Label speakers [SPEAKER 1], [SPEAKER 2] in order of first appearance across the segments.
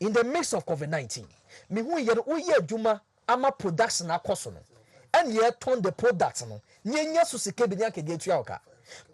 [SPEAKER 1] in the midst of COVID-19 me hu ye no ye adwuma ama production akoso no and ye turn the product no nyenya so sika bi nyaka de atua oka.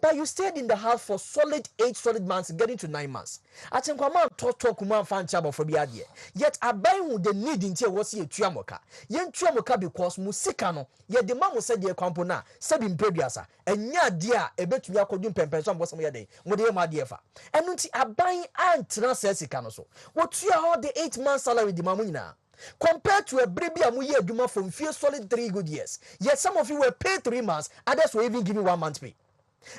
[SPEAKER 1] But you stayed in the house for solid 8 solid months, getting to 9 months. I think man talk man fan chabo for biadie. Yet abai hu the need in tie was ye tuamoka. Yen tuamoka because musika no ye the man said ye kwampo na sabi mpediasa. Enya dia ebetumi akodun pempenso ambo sam ye den. Mo de ma de fa. Enu nti abai antra sika no so. What you all the 8 months salary di mamu nyina. Compared to a baby amuye aduma from few solid 3 good years. Yet some of you were paid 3 months, others were even giving 1 month pay.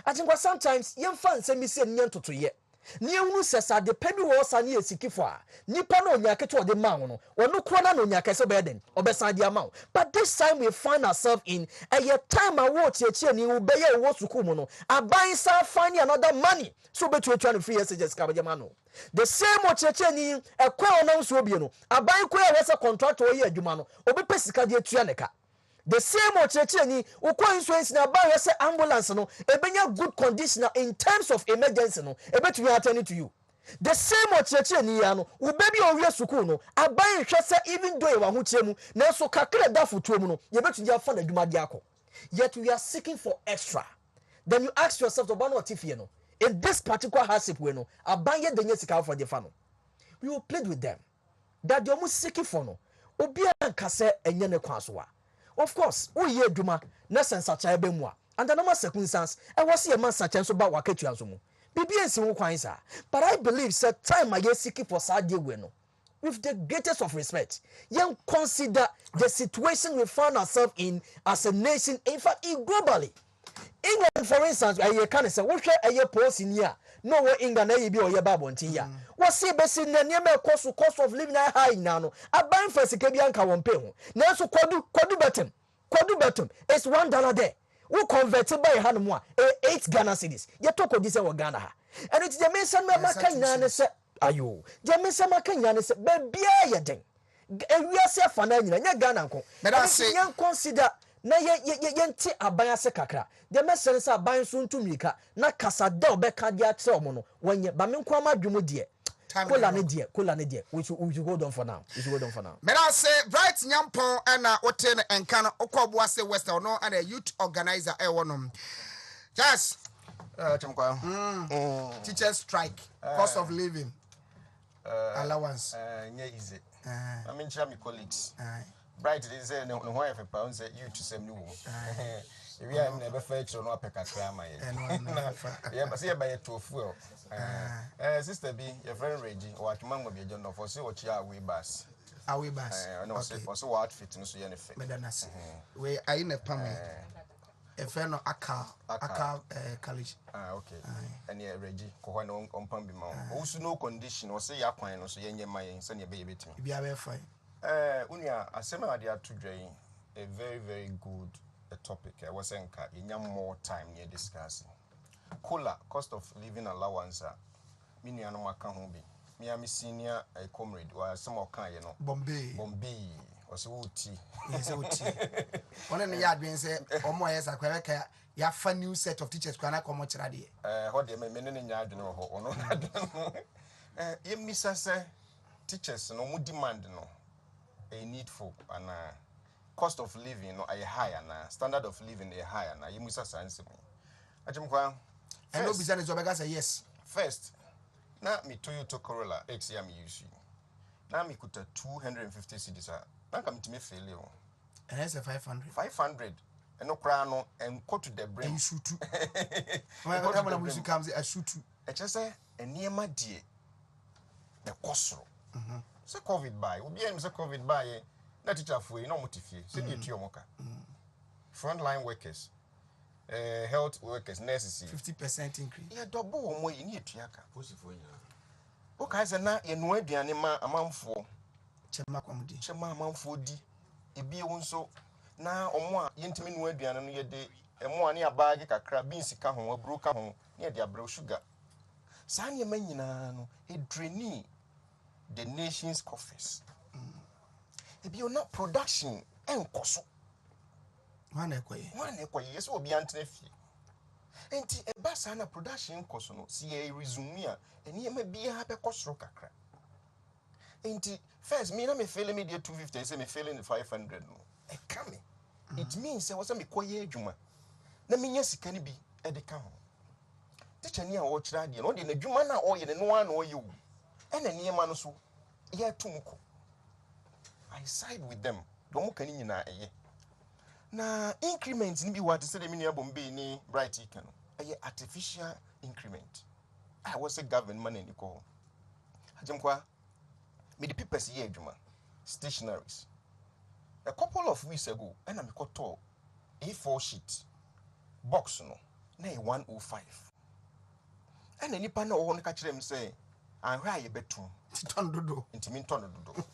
[SPEAKER 1] I think sometimes young fans say me say nyan toto ye. Ni ehunu sesa de pebi wo sa ne esikifo a. Nipa na onyake to de ma no. Ono kro na onyake so beden. Obesan de ama. But this time we find ourselves in a time a wo cheche ni wo be ye wo suku mu no. Aban sa find another money. So betu try to free messages ka be no. The same cheche ni ekwa ona nso obi no. Aban kwa we say contract wo ye adwuma no. Obi pesika de atua ne ka. The same church ni ukwa insurance na ba say ambulance no ebenya good condition in terms of emergency no ebetu attend to you. The same church ni ya no u baby owie school no aban hwe say even though e wa ho chiemu na so kakra da foto mu no ye betu ya fa na dwuma de akọ. Yet we are seeking for extra. Then you ask yourself to ban what if you know in this particular hardship we no aban ye denye sika for the fa no. We will plead with them that they almost seeking for no obi anka say enye ne kwaso wa. Of course, we ye duma na sensacha ebe mu a. Under normal circumstances, I was here man such and so ba waketu anso mu. BBNC wo kwan sa. But I believe said time I seeking for sadie we no. With the greatest of respect, young consider the situation we find ourselves in as a nation, in fact, globally. England, for instance, I can say, what shall a post in here? No way England, I be or your babu until ya. What's see best in the near cost of living high now? A bank for Sikabianka won't pay. Now, so quadu bottom. It's $1 there. Who converted by Hanumwa, 8 Ghana cities. You talk of this or Ghana. And it's the Mason Macan say, ayo. The Mason Macan say, baby, ya ding. We are safe for 9 years, Ghana. But I say, young consider. Na yenti abaya se kakra de mesere se aban so ntumika na kasa da obeka dia kire omo no wonye ba me nko amadwumo de kola ne de we should hold on for now.
[SPEAKER 2] But I say bright nyampon na oten enka no okobo ase western no and a youth organizer e wonom just teachers strike cost of living allowance
[SPEAKER 3] nya easy I mean chama colleagues bright they say no why for pound say you to same no we are never fetch no apeka krama yeah but say by to fuel sister B your friend Reggie or atman go be John for say what ya we bus no say for so outfit no so ye ne fit
[SPEAKER 2] medanase we ayi na pam e fe no aka college
[SPEAKER 3] okay and yeah Reggie ko ho no on pam bi ma o su no condition o say ya kwan no so ye nyema yen say ne be betimi
[SPEAKER 2] bia be fine
[SPEAKER 3] unia asema ade atudwen a very very good topic I was saying more time near discussing cola cost of living allowance me nua no maka ho bi me am senior a comrade or some kan ye no
[SPEAKER 2] Bombay
[SPEAKER 3] was uti
[SPEAKER 2] yes uti one ne ya adwen say omo yes akwa ka ya fa new set of teachers kwana komo kira de
[SPEAKER 3] ho de me ne nya adwen ho ono ye misa say teachers no mu demand no a needful and cost of living no a higher na standard of living a higher na you musa sense me ajimkwa
[SPEAKER 2] and no business obega say yes
[SPEAKER 3] first na me Toyota Corolla X ya me use na me kuta 250 cedis na ka mitime fail o
[SPEAKER 2] and that's a 500
[SPEAKER 3] and no kra no and go to the brain
[SPEAKER 2] and shoot when we comes a shoot
[SPEAKER 3] e che say eniema die the kosoro say covid buy obi am say covid buy na teacher for no motifie say dey tuo moka frontline workers health workers nurses
[SPEAKER 2] 50% increase
[SPEAKER 3] yeah double omo yi ni etuaka posifo nya o kai say na ye no aduane ma amamfo chema amamfo di ebi wonso na omo a yentimi no aduane no ye de emo ani abage kakra beans ka ho abro ka ho na ye de abro sugar sa ne ma nyina no e draini the nation's coffers. If you're not production, enkoso.
[SPEAKER 2] One ekwe.
[SPEAKER 3] Yes, will be antenefi. Enti e basa na production koso no. See a resume and ye may be a happy cost kakra. Inti first me na me failing me 250 say me failing 500 no. E ka me. It means say was me koye adwuma. Na me nya sika ni bi e de ka ho. Teacher ni a wo kira de no de na adwuma na o ye ne no ana o ye wu. E na niema no so ye tumko. I side with them. Don't can in na increment ni bi what say me nua bombe ni bright can artificial increment. I was a government man ni ko. Hajemkwa me the papers here adwuma stationaries. A couple of weeks ago and I me to A4 sheet box no na 105. And nipa na wo no ka kire me say anhwa ye betum
[SPEAKER 2] ton dodo
[SPEAKER 3] intimi ton dodo.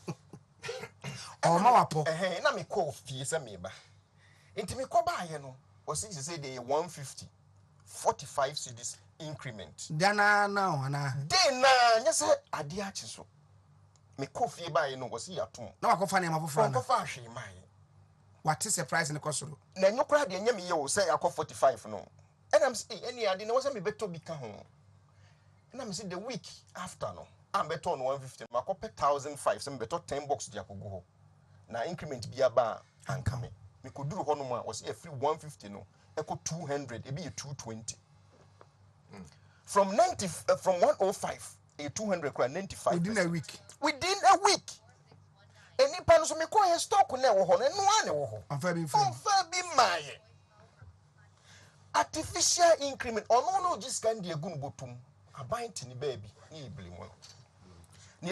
[SPEAKER 2] Oh, ma wapo.
[SPEAKER 3] Na me call fee say me ba. Intimi ko ba ye no, was say they 150 45 cedis increment.
[SPEAKER 2] Dana now ana.
[SPEAKER 3] Dey na nya say ade achi so. Me call fee ba ye no was ya tom.
[SPEAKER 2] Na wakofa na mafofo na.
[SPEAKER 3] Wakofa hwe mai.
[SPEAKER 2] What is the price in the cost?
[SPEAKER 3] Na nyokra de nya me ye wo say akọ 45 no. And I'm say any ade na was me beto bi ka ho. And I'm say the week after no. I'm beto on 150 makọ 1005 say me beto 10 bucks dia kogo ho. Na increment bi aba anka me could do one was a free 150 no echo 200 it be 220 from 90 from 105 a 200 crore 95
[SPEAKER 2] within a week
[SPEAKER 3] any pan so me call a stock na wo ho no wo
[SPEAKER 2] I'm fair be
[SPEAKER 3] my artificial increment no just can dey gun botum aban tini baby ni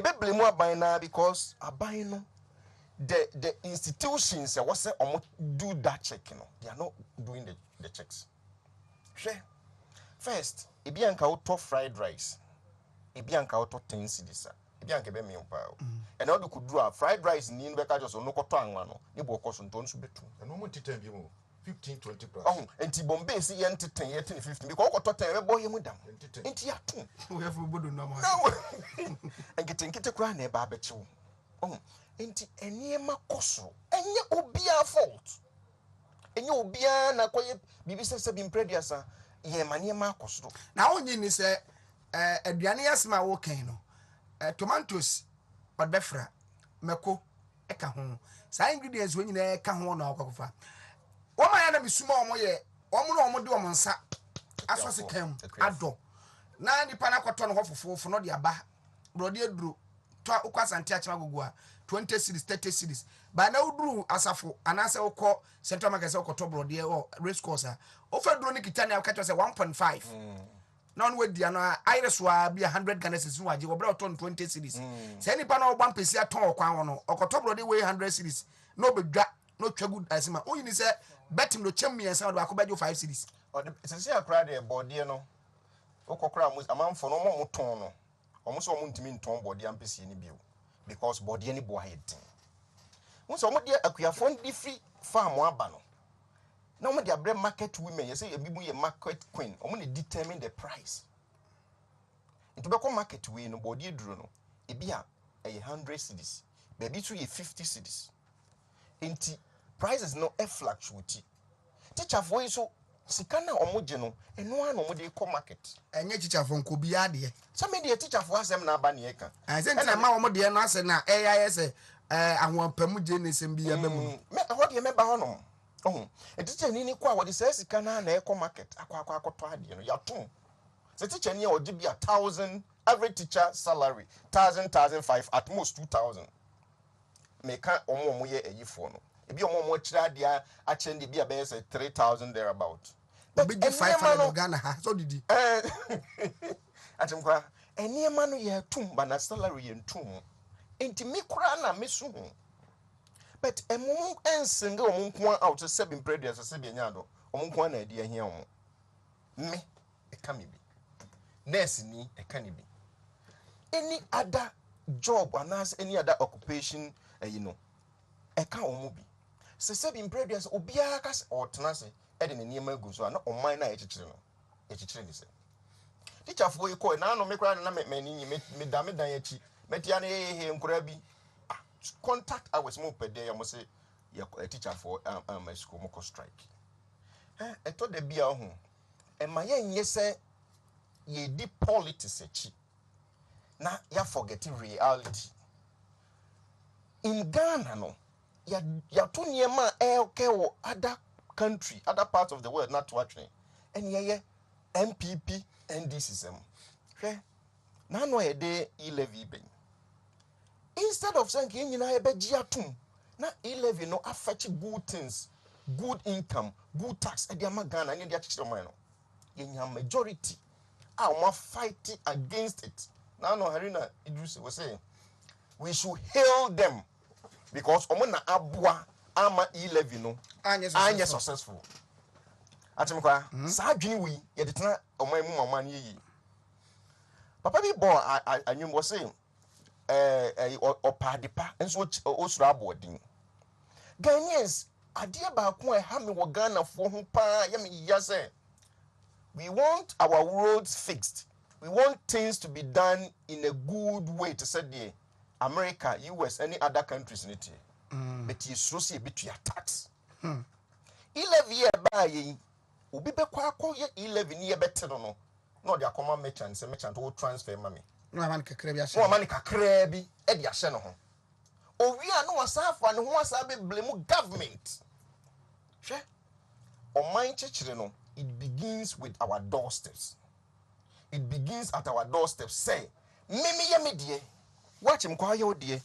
[SPEAKER 3] blame aban na because aban no the institutions was do that check, they are not doing the checks. First, Ibianka auto fried rice, Ibianka auto 10 cedis, Ibianka be me and all you could do a fried rice in Beka just no cotton, Nibo cosson don't be true.
[SPEAKER 4] And no more 15, 20 plus.
[SPEAKER 3] Oh, and Tibombay see enter 10, 15 because what time boy you down. Into your tomb.
[SPEAKER 2] We have no more.
[SPEAKER 3] And getting a crown a barbecue. Oh. Enti eniema koso enye obia fault enye obia na koye bibi se bi mprediasa ye maniema koso
[SPEAKER 2] na onyi ni se aduane yasema wo kan no tomatoes odbefra meko eka ho sa ingredients we nyina eka ho na akwakofa wo ma ya na bisuma omo ye omo na omo de omo nsa asose kan ado na nipa na kwato no hofofo no de aba brode aduro to ukwasante achema gogua 20 cities 30 cities ba na uduru asafo anase ukọ central market se ukoto brode or race course o fa duro ni kita na catch say 1.5 na on we dia na iris wa bi 100 Ghana cedis no waje wo bra ton 20 cities se nipa na ogba mpesi aton okwan ho no ukoto brode we 100 cities no bedwa no twagu asima o yini se betim no chem miensa do akobajo 5 cities
[SPEAKER 3] o se se akra de bode no ukokra amanfo no mo ton no omo so omo ntimi nton bode ampesi ni bio because body any boy head. Once some dear akuyafo ndi free farm aba no. Na omo dia bread market women, you say e bibu ye market queen, omo dey determine the price. Into be market we no body duro no. E bia 100 cedis. Baby to ye 50 cedis. Inti prices no e fluctuate. Teacher for so sikana omoje no eno an omode ko market
[SPEAKER 2] enye teacher for nko bia de
[SPEAKER 3] so me de teacher for asem na aba ne eka
[SPEAKER 2] na ma omode no ase na AIS ahwampamu je ne sem bia ba mu
[SPEAKER 3] me ho de me ba ho no teacher ni ko a wo de say sikana na e ko market akwa to ade no ya ton se teacher ni o de bia 1000 average teacher salary 1005 at most 2000 me ka omo ye eyifo no ebi omo kira dia a chende bia be say 3000 thereabout
[SPEAKER 2] but big 500 Ghana ha so didi
[SPEAKER 3] atimkwa eniema no ye tum ba na salary ye tum enti me kura na me su ho but emu ensinga omo nko out se bi predia se bi nya do omo nko na adi ahia omo me e ka me bi nurse ni e ka ni bi any other job anas any other occupation eka omo bi se bi predia obiara ka otena se e de ne niema egu so na oman na echichire ni se teacher for you call na no me kra na me ni me da yachi metia na he nkura bi contact hours mo per day mo say a teacher for my school mo strike eto de bia ho e ma ye nye se ye di politics echi na ya forget reality in Ghana no ya to niema okay other country other parts of the world not watching and yeah MPP NDCSM hwe na no de e-levy ben instead of saying nyina ye beji atum na e-levy no affect good things good income good tax e de ama Ghana ne de akire man no yenya majority a fight against it now no Harina Idris was saying we should hail them because na abua ama e-levy no anye successful atimkwa saa adwene wi ye de tena mu mama ne yi papa bi bo anwum wo say opadipa enso osura abodin Ghanaians ade ba ko ha me wo Ghana fo ho pa ya me ya say we want our roads fixed. We want things to be done in a good way to say the America, US, any other countries in it. But you so see a bit your tax. 11 year by ubi be kwa 11 year better no. No, they are common merchants, a merchant will transfer money.
[SPEAKER 2] No man kakrebi.
[SPEAKER 3] No money kakrebi, Eddie Asheno. Oh, we are no asafan who was a blame government. Sure. On my church, no. It begins with our doorsteps. It begins at our doorsteps. Say, Mimi Yamidie, watch him call your dear.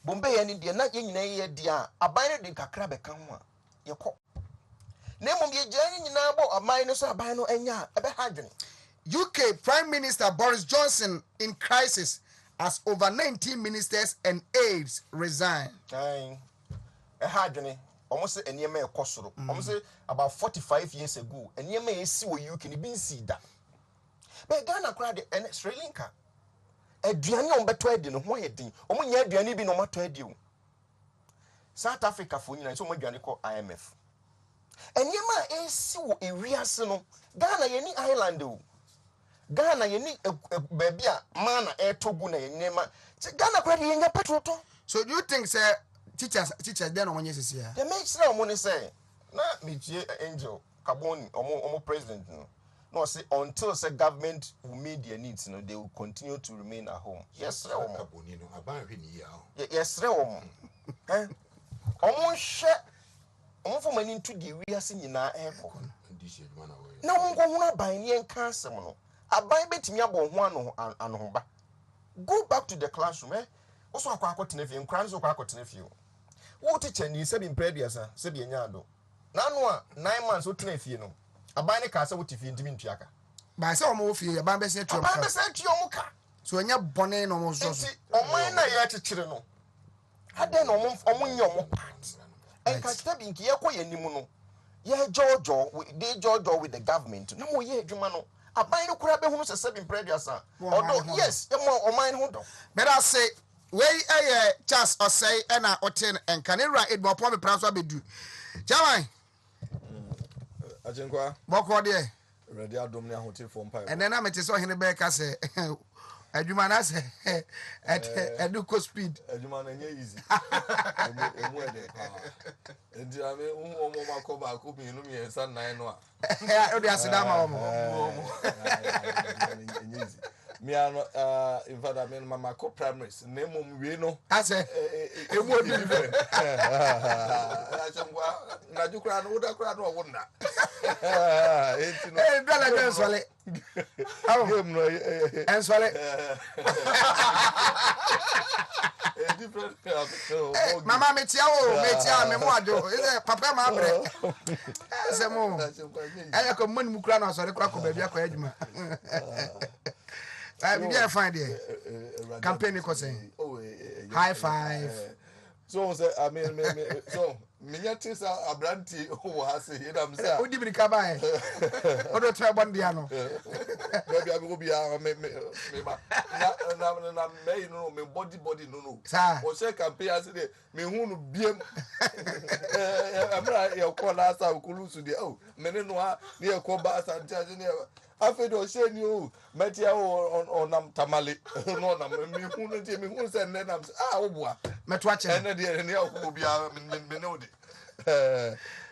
[SPEAKER 3] Bombay and India, not yin nay, dear. A biner de Kakrabe Kama. Your cop. Name of your journey in Nabo, a minus a bino and ya, a behadrin.
[SPEAKER 2] UK Prime Minister Boris Johnson in crisis as over 19 ministers and aides resign.
[SPEAKER 3] A hadrin. Almost a near me kosoro. Almost about 45 years ago, and near me see where you can be see that. But Ghana cried and Sri Lanka. A Diani on Betwedin, why a thing, or when you had Diani be no matter you. South Africa for you, so much called IMF. And Yama a see a real son. Ghana, any island do. Ghana, you need a baby, man, a toguna, Nema. Ghana cried in your petrol.
[SPEAKER 2] So do you think, sir? Teachers then on yes here.
[SPEAKER 3] The makes no money say. Na me angel Kaboni omo president no say until say government will meet their needs no they will continue to remain at home. Yes sir omo
[SPEAKER 4] Kaboni no aban hwe ni ya.
[SPEAKER 3] Yes sir omo. Omo hwe omo for mani to the we ase nyina eko.
[SPEAKER 4] Ndisi adwuma na we.
[SPEAKER 3] Na omo go huna ban ne enka asem no. Aban betimi abo ho ano ba. Go back to the classroom also akwa tenefie nkran so akwa tenefie. What teacher ni sabi imprediasa sabi enyado na no a 9 months o tena fie no aban ne ka sa wote fie ntimi ntuaka
[SPEAKER 2] ba say omo fie aban be say tuo
[SPEAKER 3] aban be say tuo muka
[SPEAKER 2] so enya bone no mo so
[SPEAKER 3] oman na ya chichire no ade no omo nya omo part enka sabi nki ye ko yanim no ye jojo they jojo with the government na mo ye adwuma no aban ne kura be hunu se sabi imprediasa although yes e mo oman ho do
[SPEAKER 2] but I say we chance or say na oten and canera it mo po me praso abedu jamai
[SPEAKER 1] ajenkwa
[SPEAKER 2] boko de
[SPEAKER 1] ready adom ne ahote for empire
[SPEAKER 2] and then I met so hene be ka say adwuma na say edu ko speed
[SPEAKER 1] adwuma na nye easy emu ede pa ndi ame umo makoba ko bi no mi ensa nan no a
[SPEAKER 2] o de asida ma omo
[SPEAKER 1] nye easy me ano in fact I mean mama co primaries na mom we no
[SPEAKER 2] ase emu obi different
[SPEAKER 1] achengwa na jukra no uda kra no wonna enti no
[SPEAKER 2] dala gen swale
[SPEAKER 1] game no
[SPEAKER 2] en swale
[SPEAKER 1] different
[SPEAKER 2] mama metia me mo ado papa ma bre ase mo aya ko mani mu kra na swale kra ko ba bia ko adwuma we dey find there campaign ko say high five
[SPEAKER 1] so say I mean so minyati sa abranti o ha say you am say
[SPEAKER 2] o di bi ka ba o do try bond dia no
[SPEAKER 1] baby abi go bia me ba na me no me body no o say campaign as dey me hu no biem amra ye ko la sa ko lu su dey oh me no ha ne ye ko ba sa ntia ne afedo she ni o metia o nam tamale no na me hu no tie me hu se ne nam oboa
[SPEAKER 2] meto ache
[SPEAKER 1] ene de ne akwo bia me no de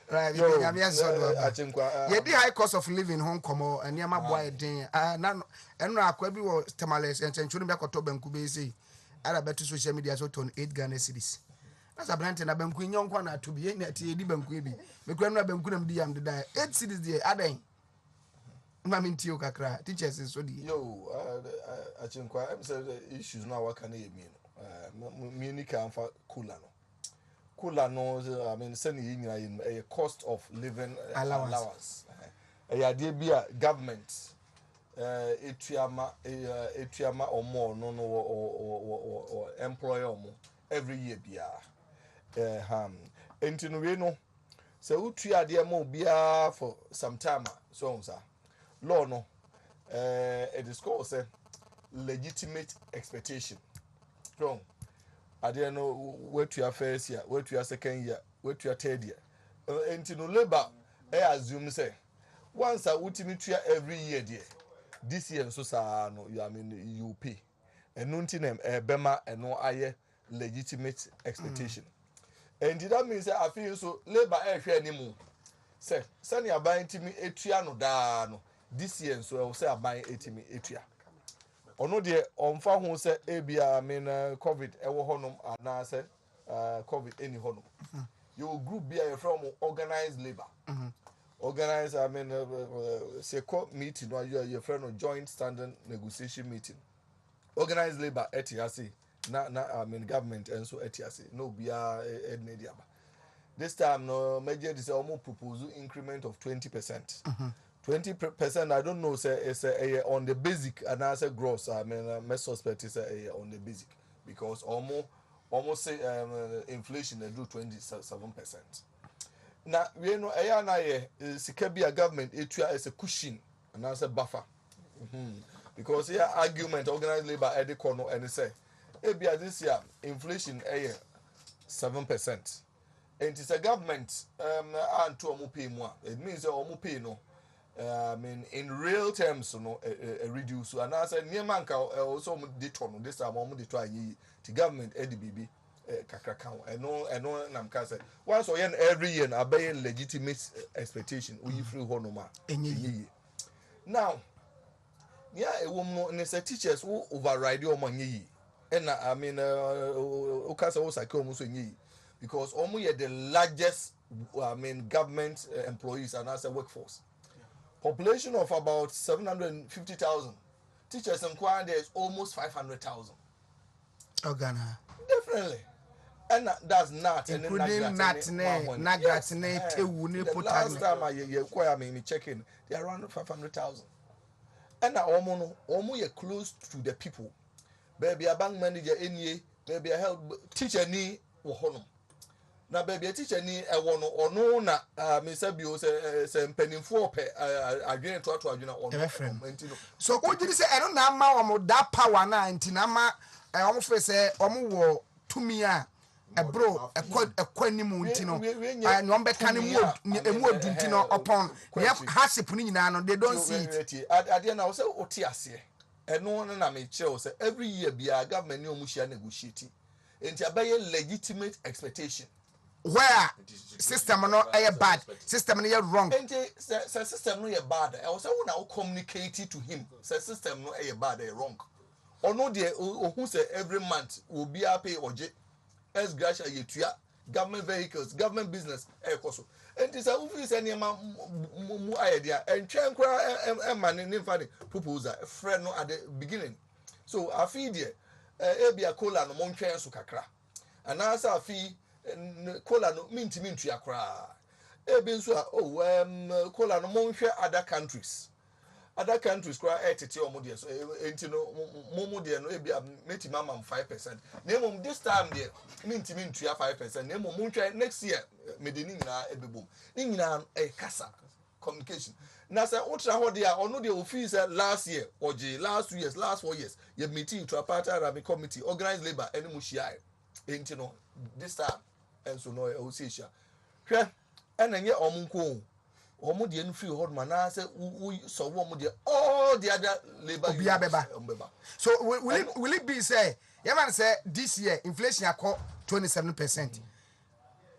[SPEAKER 2] right you am yes so do
[SPEAKER 1] achenkwa
[SPEAKER 2] ye di high cost of living home komo eniema boy den na eno akwa bi wo tamale enchunu bi akoto banku be sei ara betu social media so ton 8 Ghana cedis As a brand and a bank in young one to be in at the bank will be. The grandma bank couldn't be the die. 8 cities there, Aday. Mammy Tio Kakra, teachers is so dear.
[SPEAKER 5] Yo, I think I'm saying issues now. What can it mean? Munich and for Kulano. Kulano, I mean, sending in a cost of living allowance. A idea be a government. Etuama or more, no, or employer or more every year. Enti we no se utua de mo bia for some time so sir law no it is called say legitimate expectation so ade no wetua first year wetua second year wetua third year enti no labor assume say once a ultimate tua every year there this year so sa no you I mean you pay enu nti na bema eno aye legitimate expectation. And that means that I feel so labor air anymore. Say, Sunny are buying to me etriano da no this year, so I will say I buy 80 me etria. Or no, dear, on far who say ABA mean COVID, ever honum, and I said COVID any honum. You group be from organized labor. Organize, I mean, say court meeting or your friend of joint standing negotiation meeting. Organized labor etiasi. Na I mean government and so etiasi no be media. This time no major is almost proposal increment of 20%. 20% I don't know say it's on the basic and I say gross I mean my suspect is on the basic because almost say inflation they do 27%. Now we know na sika be a government etua is a cushion and I say buffer. Because here argument organized labor at the corner and say ebia this year inflation 7%. And it's a government and to pay more. It means that pay no I mean in real terms no reduce and I said near man also did turn this time de try the government ADBB kakra count and no nam ka say once or every year obey legitimate expectation we free honoma now yeah a woman and say teachers who override your money. And I mean, Okasa was like almost because almost the largest, I mean, government employees and as a workforce. Population of about 750,000. Teachers in Kwan there is almost 500,000.
[SPEAKER 2] Oh, Ghana.
[SPEAKER 5] Definitely. And that's not
[SPEAKER 2] including the last
[SPEAKER 5] time I checking, they're around 500,000. And almost close to the people. Baby a bank manager any baby a help teacher ni wo hono na baby a teacher ni e wo no ono na me sabio se mpanimfo pe adwene to adwene ono
[SPEAKER 2] so o jiri se eno na ma wo that power na anti na ma o fe se o mo wo tumi a bro ekwanimu nti no no be kan emu odunti no upon hasip ni nyina no they don't see it
[SPEAKER 5] ade na wo se o ti ase eno na me chill say every year bia government ni omuhia negotiate enti abaye legitimate expectation
[SPEAKER 2] where system no bad system no wrong
[SPEAKER 5] enti system no bad I was say we now communicate to him say system no bad wrong ono de who say every month will be pay oje as gracia yetua government vehicles government business ekoso enti say who feel say niam mu idea entwen kra man ni fani proposal friend no at the beginning so afi de ebia cola no montwen so kakra anasa afi cola no mintimi ntua kra ebi nso cola no monhwe other countries kwa etete omo de so enti no momo de no ebia meti mama 5% na this time de mintimi ntua 5% na monhwe next year medeni nyina ebebom ni nyina kasa communication na say ultra ho de ono de office last year oje last 2 years last 4 years ye meeting to a party arabic committee organized labor any mushia enti no this time and so no o see sha hwe enenye omunko omo de no free hold man na say so wo mo de all the other labor
[SPEAKER 2] beba so will it be say you man say this year inflation akọ 27%.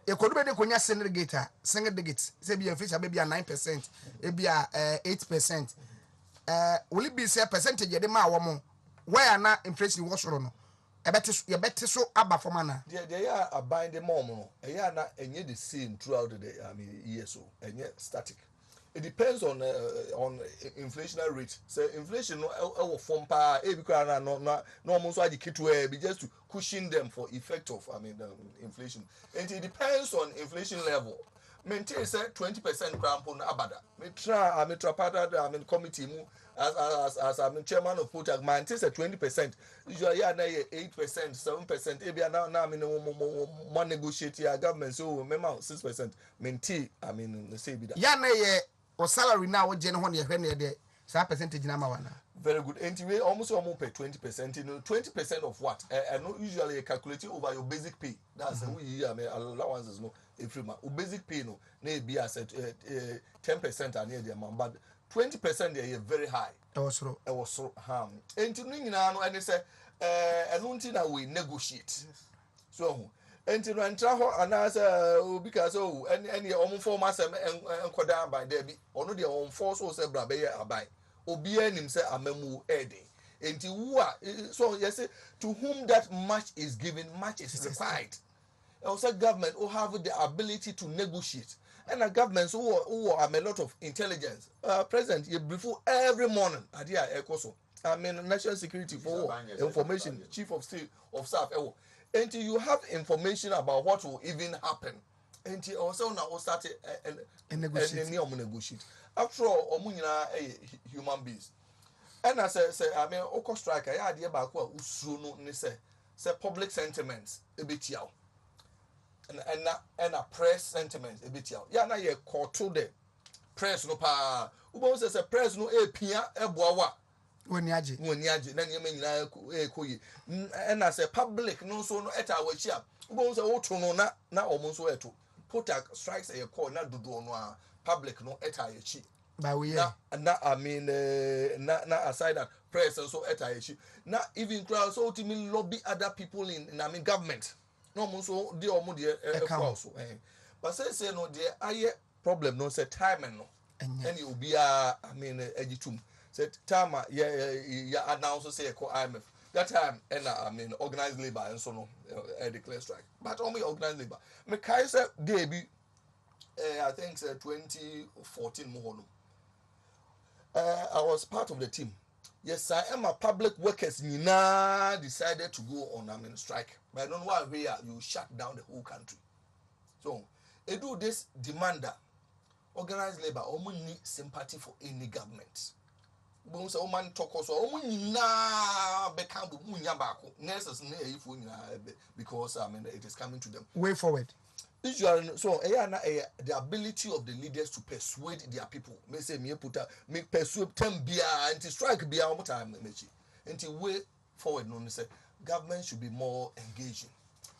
[SPEAKER 2] E kodu be de konya single digit say be inflation be 9%, e be 8%. Will it be say percentage de ma wo mo where na inflation was no yɛbɛte so aba fam ana
[SPEAKER 5] they are a binding mom no ɛyɛ na ɛnyɛ the same throughout the year so ɛnyɛ static. It depends on inflationary rate. So inflation no form pa e bi kra na almost agikit we be just to cushion them for effect of inflation. And it depends on inflation level. Maintain say 20% cramp on abada. Me tra part committee mu as I'm chairman of Putag man say 20%. Usually na 8%, 7%. E bi na mo negotiate your government so remember 6%. Maintain say bi that.
[SPEAKER 2] ya na ye o salary na wo je ne ho ne hwe ne de sa percentage na ma wana
[SPEAKER 5] Very good. And we almost pay 20%. 20% of what? And usually calculating over your basic pay. That's we allowances no every month. Basic pay no be as 10% are near the amount, but 20% they are very high.
[SPEAKER 2] e was
[SPEAKER 5] So harm. And to me now, and they say, and until now we negotiate. So. And to travel and answer because any almost 4 months and down by there be or no, their own force or several bay abai. Obien himself a memu ede. And so yes, to whom that much is given, much is required. Also, government who have the ability to negotiate, and a government who have a lot of intelligence. President, you before every morning, national security for information, chief of state of staff. Until you have information about what will even happen, until also now start and negotiate. After all, human beings. And I say, Oko strike, I idea about what Usuno say public sentiments a bit yaw. And a press sentiments a bit yaw. Yana ye call to the press no pa. Ubo says a press no pia e boawa. When yaji, then you mean like and as a public no so no eta wachia. Ubo say oto no na almost where to put a strikes a call not do no public no eta yachi.
[SPEAKER 2] By we
[SPEAKER 5] na aside that press and so etayeshi na even crowd so ultimately lobby other people in government no so dey omo dey so but say no dey aye problem no say time no any obi agitum say time ya announce say call IMF that time and organized labor and so no declare strike but only organized labor me kai say dey be I think 2014 mo I was part of the team. Yes, I am a public workers. Nina decided to go on strike. But I don't know why you shut down the whole country. So, they do this demander, organized labor, almost need sympathy for any government. But so man talk also nina become nurses because it is coming to them.
[SPEAKER 2] Way forward.
[SPEAKER 5] Usually, so the ability of the leaders to persuade their people. May say me persuade them anti strike be all time until way forward. No, say government should be more engaging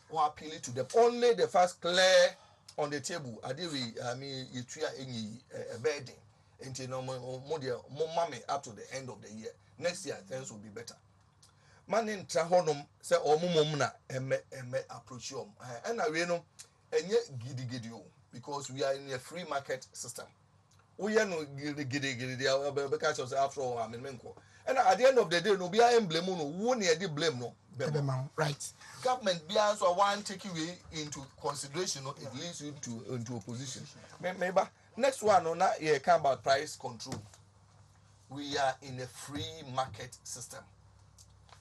[SPEAKER 5] or appealing to them. Only the first clear on the table. You try any bedding until no more money up to the end of the year. Next year things will be better. Man in Trahonum say mumna approach you and I know. Enye gidi because we are in a free market system. We are no gidi because after all menko. And at the end of the day no be a blame no won e blame no
[SPEAKER 2] right.
[SPEAKER 5] Government be also one take you into consideration no it leads you into opposition. Maybe next one no na here come about price control. We are in a free market system.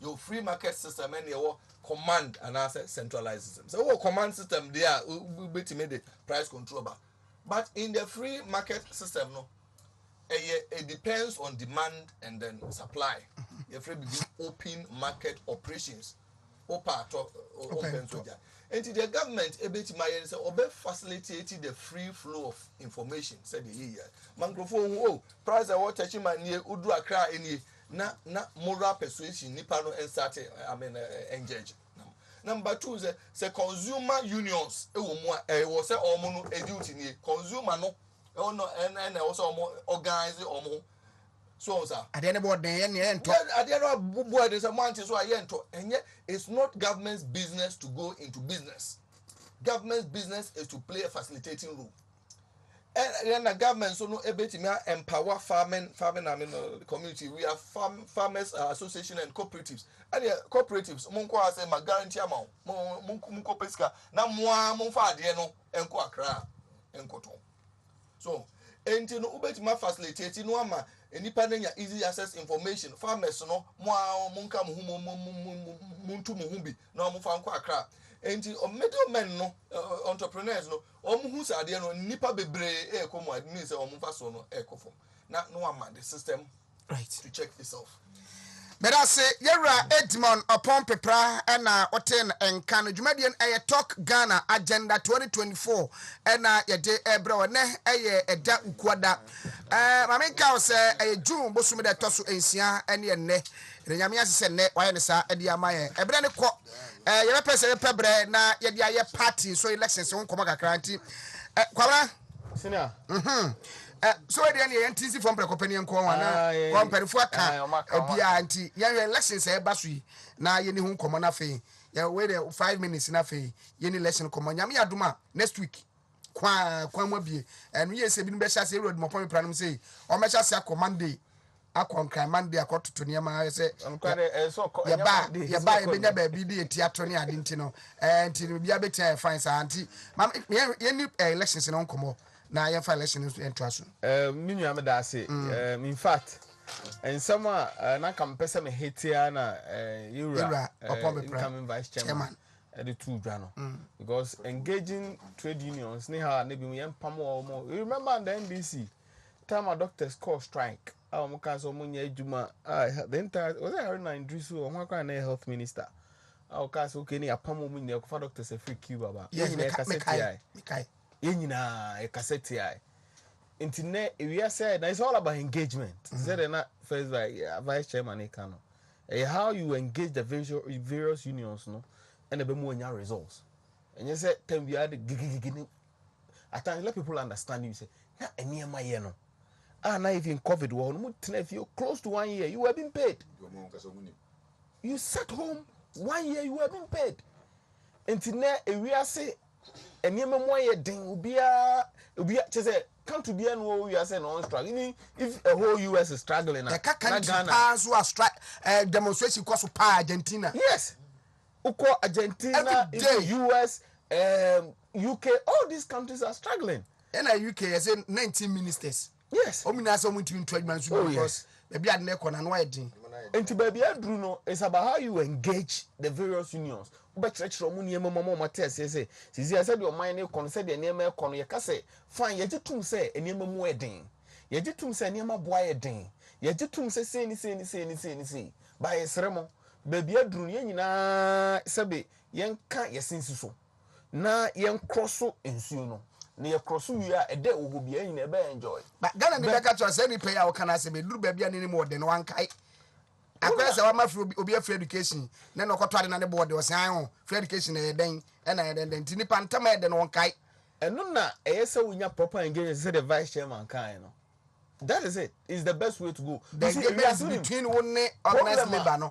[SPEAKER 5] Your free market system and your command and centralized system. So what command system there will be to make the price control. But in the free market system, no, it depends on demand and then supply. You free open market operations. Open. And the government facilitating the free flow of information. Said the year. Microphone price of water near Udu Accra any. Na moral persuasion nipa no start engage. Number 2 is say consumer unions was say omo no duty ni consumer no no and also organize omo so sir
[SPEAKER 2] at the end of the day
[SPEAKER 5] at the end of boy there's a man so ayento and yet it's not government's business to go into business. Government's business is to play a facilitating role. and the government so no ability me empower farming I mean community. We have farmers association and cooperatives. And the cooperatives monko say ma guarantee amount monko pesca na moa monfa de no enko akra enkoto. So enti no ubeti ma facilitate no ama enipa na easy access information farmers no moa monka mo muntu mo hu bi na mo fa enko akra. Enti middlemen no entrepreneurs no hu sade no nipa bebre ekomo admin say fa so no ekofom na no ama the system
[SPEAKER 2] right
[SPEAKER 5] to check itself.
[SPEAKER 2] But I say yera Edmond upon pepra and oten and can Jumadian a talk Ghana agenda 2024 and ye ebro ne a da ukwada mameka say a June bosume da toso ensia and ye ne nyame asese ne why ne sa ade amaye ebre ne ko ye pese pebre na ye dia ye party so elections won koma kakra nti kwabra
[SPEAKER 6] senior
[SPEAKER 2] so we dey na NTC from company nko wana company fu aka bia nti ye elections e ba so yi na ye ni hu komo na fe ye we dey 5 minutes na fe ye ni election komo nyame aduma next week kwa mo bie and we say bi no be sha say road mo pon plan say o me sha say Monday akon Monday akototo ne ma say ye ba ye benya ba bi dey tiato ne ade nti no nti bia betia fine sa nti ye ni elections no komo na ye fa election into aso
[SPEAKER 6] minu am da say in fact and some na kam pese me hitia na yura incoming vice chairman the two dwano because engaging trade unions ne ha na bi me pam mo you remember the NDC time our doctors call strike mo kan so mo nya adwuma the entire was I heard na Idrisu o ho akwa na health minister ka so okay ni apam mo nya ko doctors a free queue baba
[SPEAKER 2] yes me kai
[SPEAKER 6] yenyina e cassette ai intine we said it's all about engagement said na first vice chairman e kano how you engage the various unions no and be more nya results and you say time we had gigigigi at times let people understand you say na eniema ye no na if in COVID war no if you close to 1 year you have been paid you sat home 1 year you have been paid intine we say eniema mo ye den obia say come to be no we are saying on struggle even if a whole US is struggling
[SPEAKER 2] na Ghana so a strike demonstration cause to Argentina
[SPEAKER 6] yes uko Argentina US UK all these countries are struggling
[SPEAKER 2] and UK has 19 ministers
[SPEAKER 6] yes
[SPEAKER 2] omina so muntimi 12 months because baby ad na ekona no edin
[SPEAKER 6] enti baby adru no is about how you engage the various unions ubechirechiro mu niema mama mate say said your mind ekon say the niema ekon ye ka say fine ye gitum say niema mu edin ye gitum say niema boa edin ye gitum say say ba yesremo baby adru no ye nyina sebe yenka yesinsi so na yen crosso ensuo no na ye cross wi a ede wo bia nyina be enjoy
[SPEAKER 2] but Ghana ni beka to say ni player wo kana say be duru ba bia ni mo de no wan kai akwa say wa ma free obi free education na no kwoto ade na ne board o san ho free education e den e na den ti ni pantama e de no wan kai
[SPEAKER 6] eno na e say we nya proper engagement say the vice chairman kan no that is it is the best way to go
[SPEAKER 2] the engagement between one organized labor no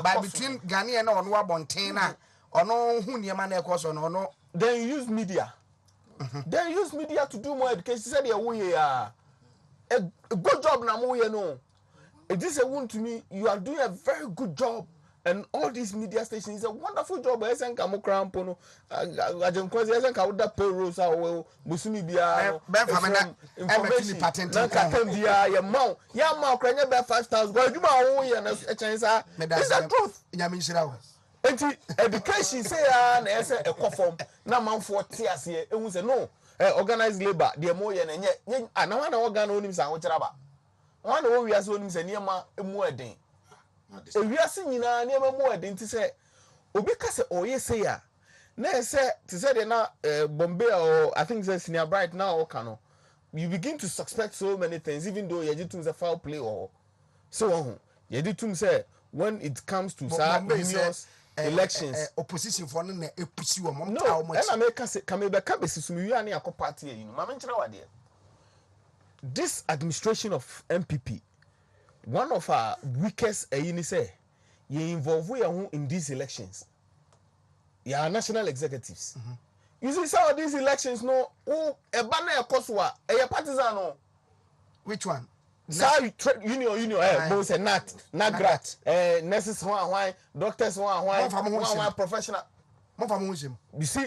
[SPEAKER 2] by between Ghana na ono abonten na ono hu niema na ekoso no ono
[SPEAKER 6] then use media then use media to do more education said a good job na mo ye no it is a Wontumi you are doing a very good job and all these media stations is a wonderful job esen ka mo krampo no ajenkwazi esen ka woda payroll sa wo busumi bia
[SPEAKER 2] information patent
[SPEAKER 6] na ka bia ya ma okranya be 5000 go adwuma wo ye na echen sa is the truth
[SPEAKER 2] nyame nshira wo
[SPEAKER 6] enti education say na ese ekofom na manfo te ase ehun say no organized labor de mo ye na nye ana na organ onim sa ho kira ba wana wo wiase onim say niema emu eden ewiase nyina niema mu eden ti say obi ka say oye say ya na ese ti say de na Bombay or I think say Senior Bright now o kano you begin to suspect so many things even though you just say foul play or so on you do say when it comes to unions elections
[SPEAKER 2] opposition for na epusi wo mom
[SPEAKER 6] ta o mo na make say kamebe ka besisumi wi ani akọ party yi no ma menkyere wade this administration of MPP one of our weakest ayini say you involve we in these elections your national executives You see some of these elections no a banner koswa a partisan no.
[SPEAKER 2] Which one?
[SPEAKER 6] Union both say not grat nurses why doctors why professional. You see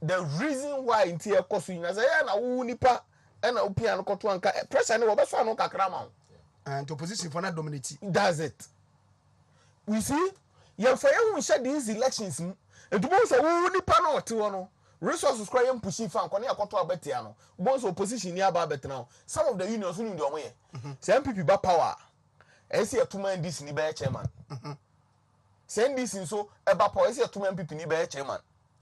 [SPEAKER 6] the reason why in here kosu you say na wo nipa e na opia no koto anka pressure ne wo be so no kakra ma.
[SPEAKER 2] And opposition for not dominate.
[SPEAKER 6] That's it. We see you for you share these elections and to both wo nipa na ote wo no resources cry am pushing fan kwane akoto abetia no both opposition ni aba betena. Some of the unions who do omoye say MPP ba power e say atuma NDC ni be chairman say NDC so e ba power e say atuma MPP ni be chairman.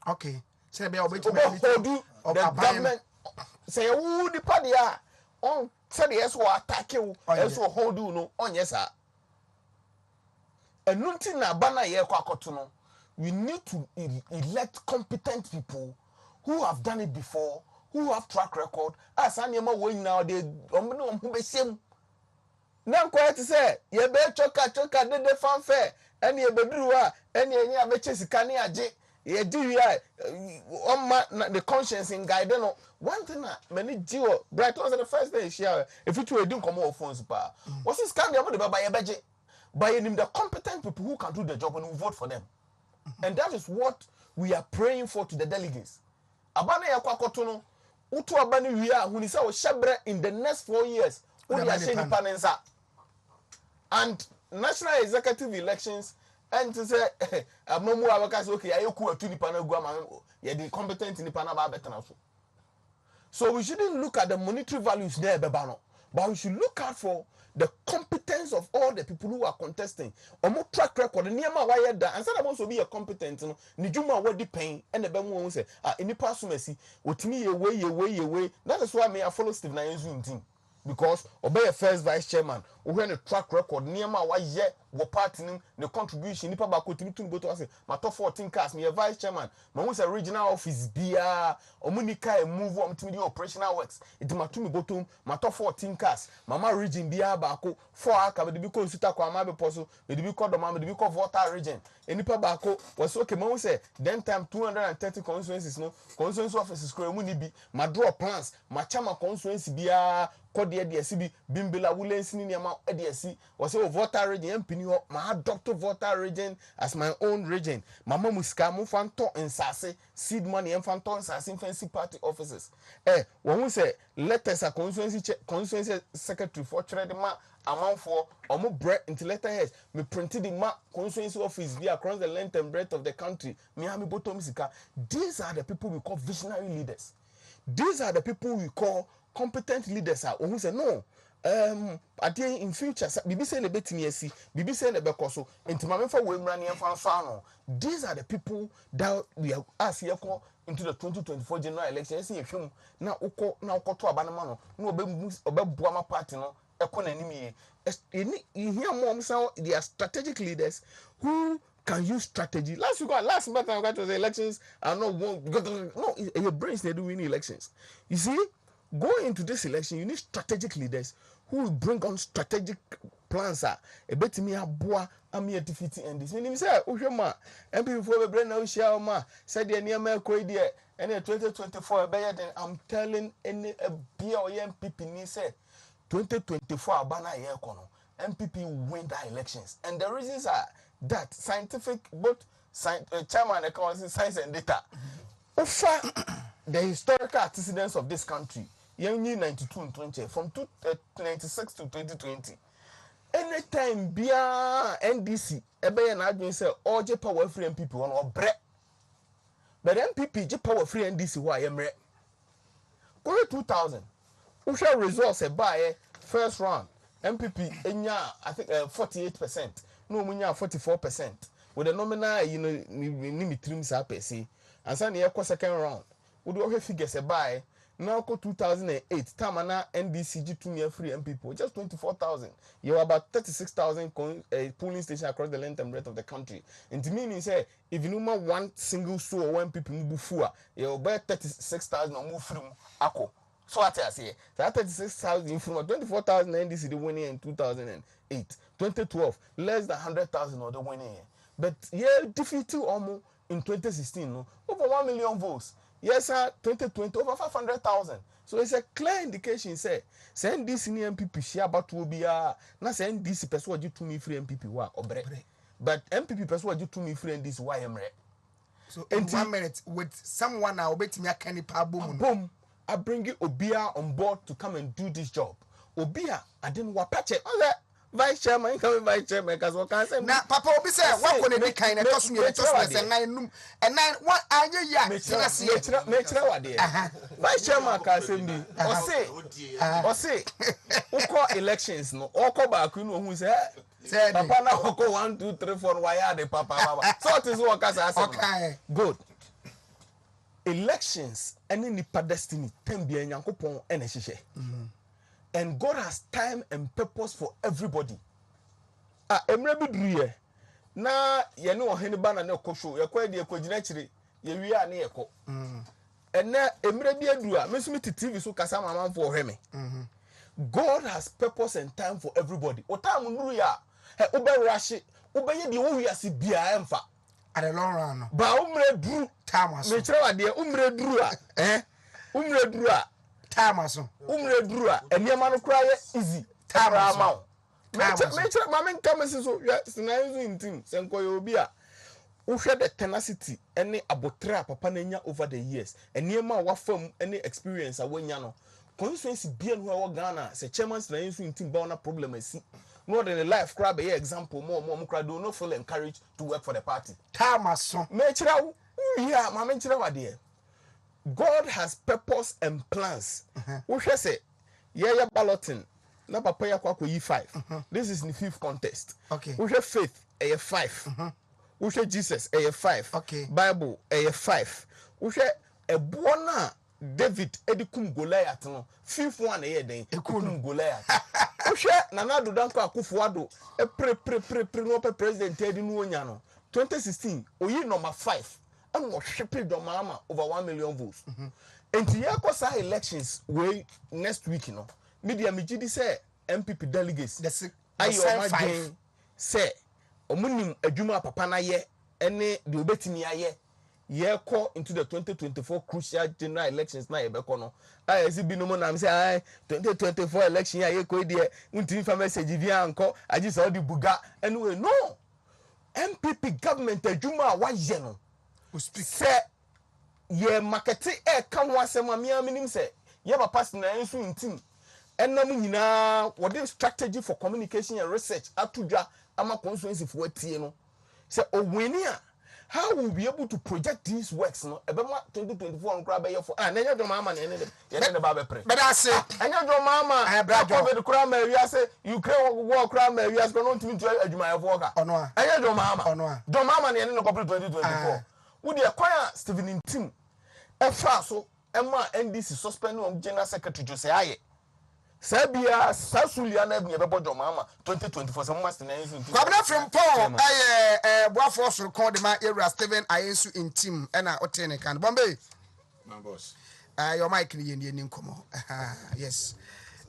[SPEAKER 2] Okay, say be obey to
[SPEAKER 6] the government say who the party are on say yes wo attack you so hold you no onye sa enunti na bana ye kwa akoto no. We need to elect competent people who have done it before, who have track record. As anyama way now, they who be same. Now, quite to say, ye be choka de fanfare, and ye bedrua, and ye be chesikani aje, ye do ya the conscience in guide. No, one thing, many Geo, Bright was the first day share. If it were doing come over phones, what's this kind of by a budget? By him, the competent people who can do the job and who vote for them. And that is what we are praying for to the delegates. Abana ya kwa kotono, utu abani wia, hunisa o shebre in the next 4 years, udi ya sheni panensa. And national executive elections, and to say, amamu awakasi, okay, ayoku atu ni panagua, ya di competent ni panaba betana so. So we shouldn't look at the monetary values there, bebano, but we should look out for the competence of all the people who are contesting. Omo track record, the niyama why that, and some also be a competent, no, nijuma what pain, and the bemu won't say, any person may see, what me away. That is why me I follow Steve Nayenzu in team. Because obey a first vice chairman, who when a track record, niyama why yet, what party the contribution, nipa bako to go to us, my top 14 cast, me a vice chairman, my one's a regional office, bia, omunika, move on to the operational works, it matumi bottom, my top 14 cast, mama region, bia bako, 4 aka, the because suta kwa mabe poso, the because the mama, the because water region, and nipa bako was okay, mo say, then time 230 constituencies, no, constituency offices, munibi, my draw plans, my chama constituency, bia, kodi EDSB bimbila wulensi ni ama EDSC was a voter region mpini my adopt voter region as my own region mama musika mu fanto nsase seed money and fanto nsase fancy party offices when we say let us a constituency secretary for trade ma amount for omo bread into letterheads me printed the ma constituency office be across the length and breadth of the country me ha me bottom sika. These are the people we call visionary leaders. These are the people we call competent leaders are who say no in future bibi say na betimi asi bibi say na bekoso ntimame fa we mrani emfa so ano. These are the people that we are asked here into the 2024 general election. Say ehwem na ukoto abanama no na obebua ma party no ekọ na anim ye here mom say they are strategic leaders who can use strategy. Last month I got to the elections are not one no your brains they do win elections. You see, going into this election, you need strategic leaders who will bring on strategic plans. A bit me a boa, I'm here defeating and this. Meaning, say, Ushama, MP for the brain, no ma said the near Melco idea, and in 2024, better than I'm telling any BOM MPP, say 2024, Abana Yekono, MPP win the elections. And the reasons are that scientific, both chairman accounts, science and data. Offer the historical antecedents of this country. Young 92 and 20 from 1996 to 2020. Anytime bia NDC, ebe na adwin say all je power free MPP one or bre. But MPP je power free NDC wa yemre. Go 2000. Usha results e buy first round. MPP enya I think 48%. No munya 44%. With the nominal ni trim sa pesi. And say na second round. We do have figures e buy. Now go 2008, time na NDCG 2 year free MPP, just 24,000. You have about 36,000 polling stations across the length and breadth of the country. And to me, say if you know one single store one people move fua, you buy 36,000 or move from Ako. So what I say, that 36,000 from 24,000 NDC the winning in 2008, 2012, less than 100,000 or the winning. But yeah, defeated almost in 2016, no, over 1 million votes. Yes, sir, 2020 over 500,000. So it's a clear indication. Say, send this in MPP share about will be na send this person what you to me free MPP wa obre. But MPP person what you to me free and this YMRE.
[SPEAKER 2] So in 1 minute with someone I'll bet me a canny boom.
[SPEAKER 6] Boom. I bring you Obia on board to come and do this job. Obia, I didn't want patch it. Vice chairman, come vice chairman, because what can I say?
[SPEAKER 2] Now, Papa, Obi say, what could it be kind of tossing you and 9 and 9? What are you? Yeah,
[SPEAKER 6] make sure what dear. Vice chairman can say me or say, who call elections no, or call back, you know who say, Papa now go 1, 2, 3, 4, why are they Papa? So it is what I say.
[SPEAKER 2] Okay,
[SPEAKER 6] good. Elections, any destiny, 10 billion yankopon and a shisha. And God has time and purpose for everybody. Emre bidruye na ye ne ohene ba na ekosho ye kwa de ekogina chire ye wi a ne yeko ene emre bi adu a mesumi TV so kasa mama for hweme God has purpose and time for everybody o time nuru ya ube rush ube ye de wo wi ase bia emfa
[SPEAKER 2] at the long run
[SPEAKER 6] ba umre duru
[SPEAKER 2] tamas
[SPEAKER 6] me kire wade umre duru a umre duru a
[SPEAKER 2] tamaso
[SPEAKER 6] umre duru a eniema no kra ye easy tamaso Metre mama nka so sinayizo intim senko ye obi a uhwe the tenacity any abotra papa na nya over the years eniema wa fam any experience a wanya no constituency bia no wa Ghana se chairman sinayizo intim ba na problem asi no than the life crab be example more crowd do not feel encouraged to work for the party
[SPEAKER 2] tamaso
[SPEAKER 6] metre yeah mama nchira wade God has purpose and plans uhwe se ye balloting na papa ya kwa yi 5 this is the 5th contest
[SPEAKER 2] okay
[SPEAKER 6] we have faith 5 we have Jesus 5
[SPEAKER 2] okay
[SPEAKER 6] Bible 5 we have ebo na David edikum Goliath no 5th one den edikum Goliath we have Nana Addo Dankwa Akufo-Addo pre no president edi no onya no 2016 oyi number 5 and we hwepe domama over 1 million votes enti yakosa elections we next week no media mejidi say MPP delegates ayo magen say omunim adwuma papa na ye ene de obetimi aye ye call into the 2024 crucial general elections na ye be kono ayesi binom na me say 2024 election ya ye ko die unti fa message bi anko agi so di buga anyway no MPP government adwuma wa ye no say ye market e kan wa asem amia minim say ye papa na ensu intim enam nyina what the strategy for communication and research atudwa ama constituency for atie no say owini a how will be able to project these works no ebema 2024 nkra be for na enyo mama na ne ba be pre
[SPEAKER 2] but I say
[SPEAKER 6] enyo mama covid kra ma wi ase Ukraine war kra ma wi ase no ntimi tu adwuma e for ka
[SPEAKER 2] ono a
[SPEAKER 6] enyo mama
[SPEAKER 2] ono a
[SPEAKER 6] do mama na ne complete 2024 wo de kwaya Stephen Intim e fa so ema NDC suspend on general secretary Jose Aye Sabia Sasulia na be bojo mama 2024 some must na yin
[SPEAKER 2] Governor from Paul boafo so call the man area Stephen Ayensu Intim na otene kan Bombay
[SPEAKER 4] My boss.
[SPEAKER 2] Your mic ni yen komo yes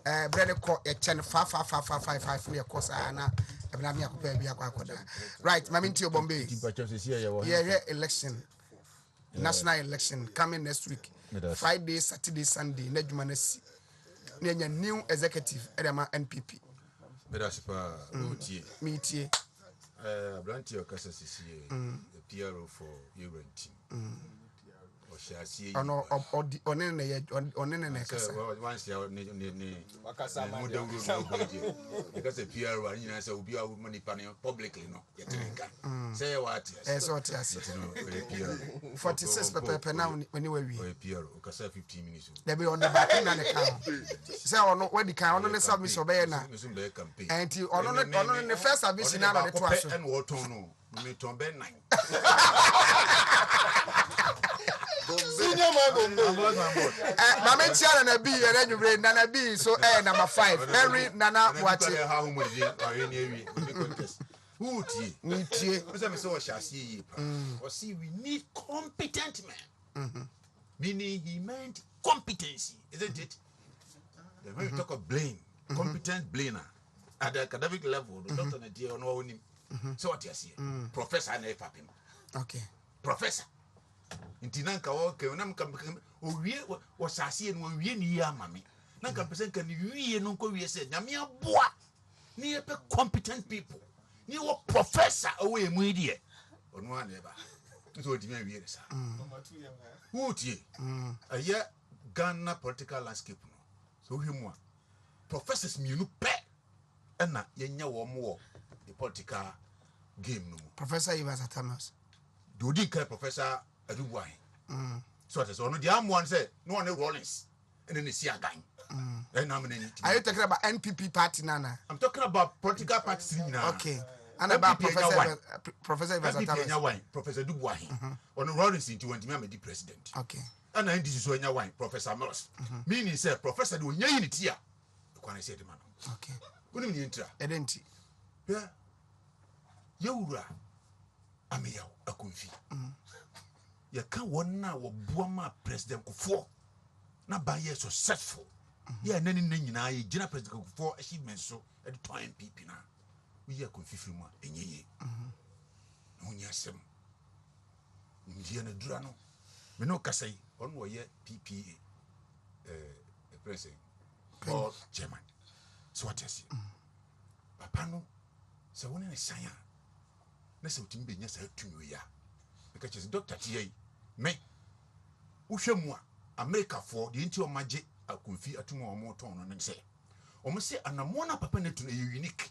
[SPEAKER 2] brother call e chen 555 ne course na ebna me akopa bia akoda right mami ntio Bombay yeah election national election coming next week Friday Saturday Sunday na djuma na si Nenya new executive edema NPP.
[SPEAKER 4] Bedasipa otie.
[SPEAKER 2] Meetie.
[SPEAKER 4] Blanty okasa sisi the PRO for your team. Oshasi.
[SPEAKER 2] Ono onene na kasa.
[SPEAKER 4] Once ya ni wakasa muda uru na oboje. Because the PRO ani na say obi a money pan publicly no. Say what?
[SPEAKER 2] So what yes. 46 pepe na when you we.
[SPEAKER 4] PRO okasa 15 minutes.
[SPEAKER 2] There be on the back na the count. Say ono when the count ono serve me so be na. And ono the first service na the to aso.
[SPEAKER 4] And what no. Me tombe 9.
[SPEAKER 2] Senior man Mama Chiara na B and you Nana B so number 5 Henry Nana Wachi
[SPEAKER 4] how much who tie me so shall see or see we need competent men meaning he meant competency isn't it then when you talk of blame competent blamer at the academic level the doctor na dear no so what you see professor na papim
[SPEAKER 2] okay
[SPEAKER 4] professor nti na nka wo ke na nka owie wo sase no wie ni ya mame na nka pese nka ni wie no nko wie se nyame aboa ni ye pe competent people ni wo professor owe mu die onu a na ba nso odi me wie sa wutie aye Ghana political landscape no so hwemu a professors mienu pe na yenya wo mo the political game no
[SPEAKER 2] Professor Evans Atamas
[SPEAKER 4] the odi kai professor Adubuahin so that so no dia mo say no one Rollins and then see again
[SPEAKER 2] are you talking about NPP party nana?
[SPEAKER 4] I'm talking about political parties now.
[SPEAKER 2] Okay. And about Professor Evans Atamas
[SPEAKER 4] Professor Adubuahin on Rollins into when the president.
[SPEAKER 2] Okay.
[SPEAKER 4] And I this is when you Professor Mills meaning say professor do nya unity a can say the man.
[SPEAKER 2] Okay.
[SPEAKER 4] Wouldn't you enter?
[SPEAKER 2] Edenti.
[SPEAKER 4] Yeah. Yewura ameyaw akonfi. Ya ka wona wo boama president Kufuor na ba ye successful. Ya nani na nyina ye gina president Kufuor achievement so e to MPP na. We ye akonfi mu a enyeye. No nya sem. Ndiye na dura no. Me no kasai on wo ye PPA president or chairman. So what you see? Papa no se woni ne sanya na se utimi benya sa tumi ya because is doctor tie me wohwemu a America for the nti o magye akonfi atumu o mo ton no ne se o mo se anamo na papa ne tun e unique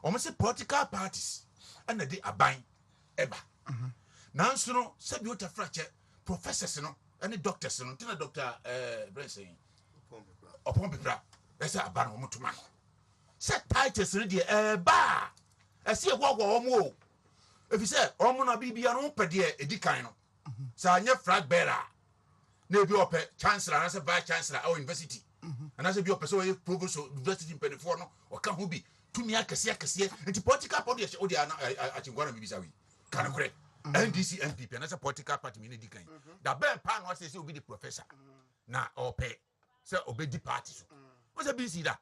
[SPEAKER 4] o mo se political parties ana de aban eba nanso no se bi ota frache professors no any doctors no tina doctor Brenson opon pepra esa aban o mo tuma no se titles ne de ba ese egwogwo o mo if you say omo bibia no pede edikan no sa anya flag bearer na bi ope chancellor na se vice chancellor our university and as bi ope so provost university penifo no o ka ho bi tumi akese nti political party o dia na achingwana bibisa wi kan kore NDC MPP na se political party mi na edikan da ben pa no say obi the professor na ope say obedi party so o say bi si da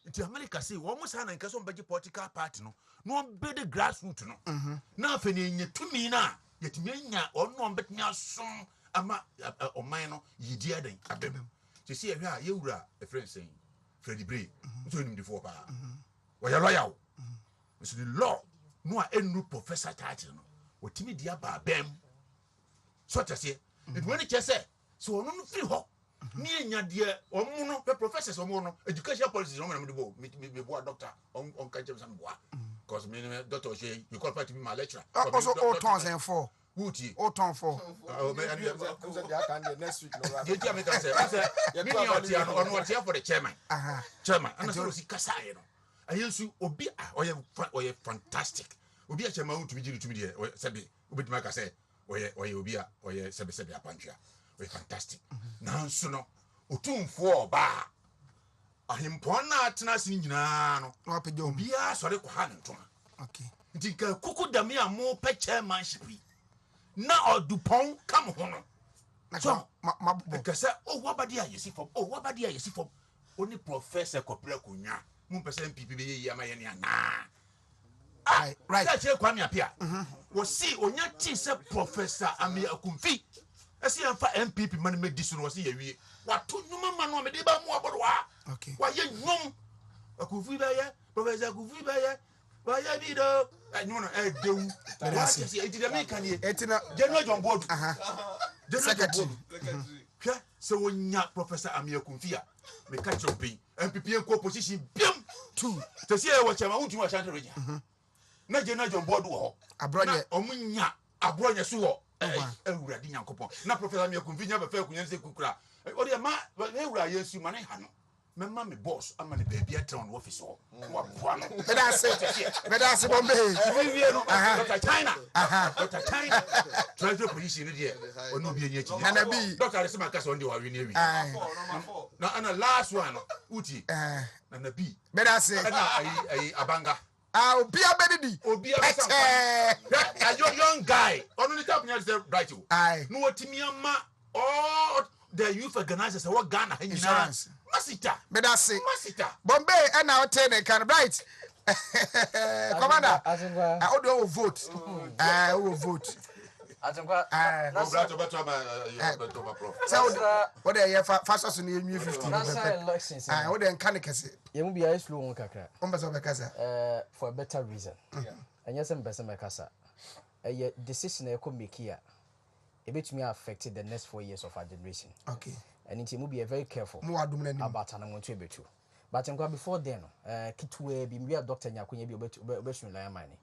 [SPEAKER 4] nti America say wo mo sa na nkaso mbeji political party no be the grassroots no na afa ne nya tumi na yetumi nya ono mbetumi asom ama oman no yidi adan abem se se ehwe a yewura e friend saying Freddie Bray so nim defo pa wo ya lawyer so the law no a enu professor title no wotimi dia ba bem so tese it when it say so ono no free ho ni enya de omo no professors omo no education policies no me bo me bo doctor on kan jem sam bo because me doctor say you qualify to be my lecturer
[SPEAKER 2] also all tons and four
[SPEAKER 4] Wuti
[SPEAKER 2] all ton four
[SPEAKER 4] next week no you tell me can say me ni oti on what here for the chairman chairman and so si kasa ye no ayensu obi oye fantastic obi a chairman to be to me there sabi obi to make say oye obi a oye sabi apantwa oye fantastic now so no otumfo oba ahempon na atena sin nyina no
[SPEAKER 2] apedom
[SPEAKER 4] obi a sore kwa ha ntoma
[SPEAKER 2] okay
[SPEAKER 4] nti ka kuku dame a mo pe chairmanship na odupon kam ho no so ka say wabadi a yesi fom oni professor kopra kunwa mo pese MPP be yi ama ye ne ana right that che kwame apia wo si onya ti se professor Ami Akumfi esi amfa MPP man medi so no wo si ye wie wato nyuma ma no me de ba mo abodo wa
[SPEAKER 2] okay
[SPEAKER 4] wa ye nyum Akumfi ba ye professor Akumfi ba ye wa ye bi do no dewu wa si e ti de me kan ye
[SPEAKER 2] etina
[SPEAKER 4] General John Bodu
[SPEAKER 2] secretary
[SPEAKER 4] hwa se wonya professor Ami Akumfi a me ka chopin MPP en ko position biam two to see e wo chama untu wa chante reja na General John Bodu ho
[SPEAKER 2] abronya
[SPEAKER 4] omunya abronya so wo ewurade nyankopon na professor Ami Akumfi nya ba fa kunya se kukura o de ma ewura yesu ma ne ha no memma me boss ama ne baby aton no office ho wa boa no
[SPEAKER 2] medase bombe
[SPEAKER 4] vivie no Dr. China treasury position ne de onu bi enye chi
[SPEAKER 2] na bi
[SPEAKER 4] Dr. Resima kasa on de wa wi ne wi na ana last one uti na bi
[SPEAKER 2] medase
[SPEAKER 4] na ai abanga
[SPEAKER 2] obi abedidi
[SPEAKER 4] obi a young guy onu ni tap nya say right o no otimi ama all the youth organizers what Ghana
[SPEAKER 2] insurance
[SPEAKER 4] masita
[SPEAKER 2] medase
[SPEAKER 4] masita
[SPEAKER 2] bombe and now ten can right commander I will vote
[SPEAKER 1] Atemkwa.
[SPEAKER 4] Obrato beto ma prof.
[SPEAKER 2] So what they have fast so near 50.
[SPEAKER 1] National elections.
[SPEAKER 2] What they can kase.
[SPEAKER 1] You will be a slow one kakra.
[SPEAKER 2] Ombaso bekasa.
[SPEAKER 1] For a better reason. And yes, I'm best mekasa. A decision I could make here. A bit me affected the next 4 years of our generation.
[SPEAKER 2] Okay.
[SPEAKER 1] And it will be very careful about an amount to be true. But before then, Kitwe, be a doctor, Yakunya be obession like mine.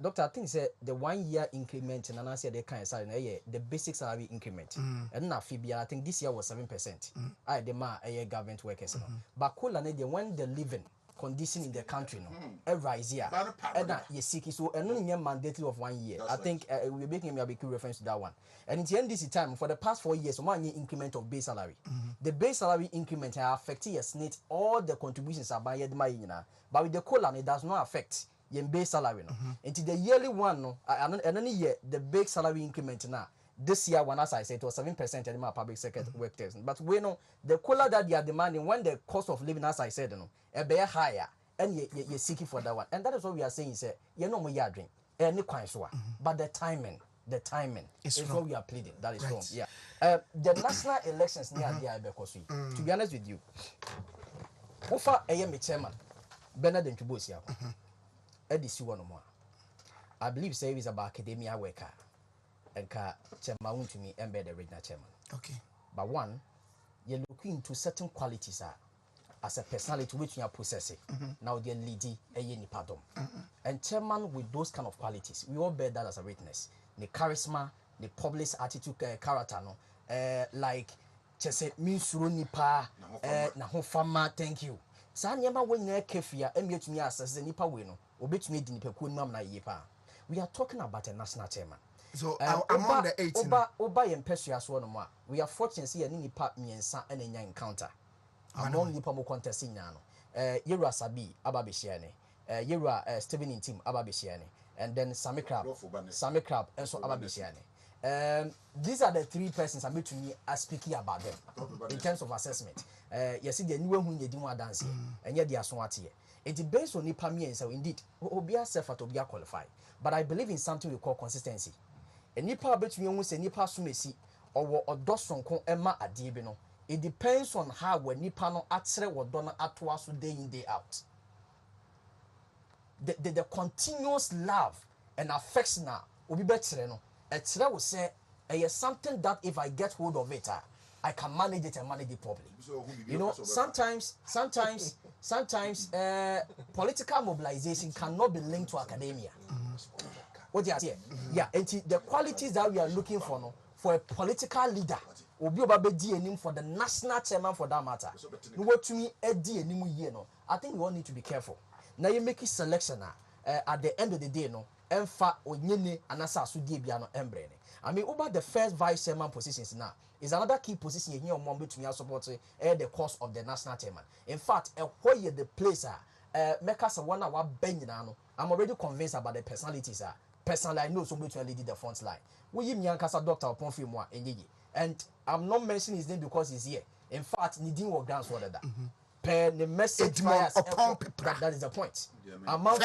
[SPEAKER 1] Doctor, I think say the 1 year increment, and I said they can't say the basic salary increment. And now Phoebe, I think this year was 7%. I demand a government workers. But cool and when the living condition in the country no rise here and that you seek so and only mandatory of 1 year. I think we're making a big reference to that one. And in the end this time for the past 4 years 1 year increment of base salary. The base salary increment has affected your SNIT, all the contributions are by the but with the colon it does not affect your base salary no. Into the yearly one no and any year the base salary increment now. This year, one as I said, it was 7% in my public sector workers. But we know the cola that they are demanding when the cost of living, as I said, a bit higher, and you're seeking for that one. And that is what we are saying, say, you know, we are doing any kind of but the timing is what we are pleading. That is wrong. Yeah. The national elections near the Ibekosi. To be honest with you, Ofa AM chairman Bernard Nchubosia, Edisi one more. I believe say is about academia worker. And chairman Wontumi embed the regional chairman.
[SPEAKER 2] Okay.
[SPEAKER 1] But one, you're looking into certain qualities as a personality which you are possessing. Now they're leading a nipadom. And chairman with those kind of qualities, we all bear that as a witness. The charisma, the public attitude, character, no, like just means nipa, na hofama, thank you. Sanyama when you kefia, emit me as a nipa wino, obit me the nipa kun mam na yepa. We are talking about a national chairman.
[SPEAKER 2] So among the 18
[SPEAKER 1] Oba yempesua so no mo we are fortunate see any nipa miensa and enya encounter among nipa mo contest nya no Yera Sabi ababehia ne Yera Steven Intim ababehia ne and then Sami Crab and so ababehia ne these are the three persons I'm to me speaking about them in terms of assessment you see the new hu nyedi mu dance and yet they are so atie it based on nipa miensa indeed obia self at obia qualify but I believe in something we call consistency. And nipa between you say nipa sumesi or odosonko emma adie no. It depends on how when nipa no atre wodona atwa so day in day out. The continuous love and affection na obi betre no. Etre will say something that if I get hold of it I can manage it and manage it properly. You know, sometimes political mobilization cannot be linked to academia. What you say? Yeah, and the qualities that we are looking for no, for a political leader, obi obabedi enim for the national chairman for that matter. No what to me edi enim year no. I think we all need to be careful. Now you make a selection at the end of the day no, emfa onyene anasa asudie bia no embre ne. I mean over the first vice chairman positions now is another key position here on between our support the course of the national chairman. In fact, where the place make us one hour bend no. I'm already convinced about the personalities personally, I know somebody to lead the front line. We him Yankasa doctor upon film and I'm not mentioning his name because he's here. In fact, Nidin will dance for that. Per the message that is the point. Among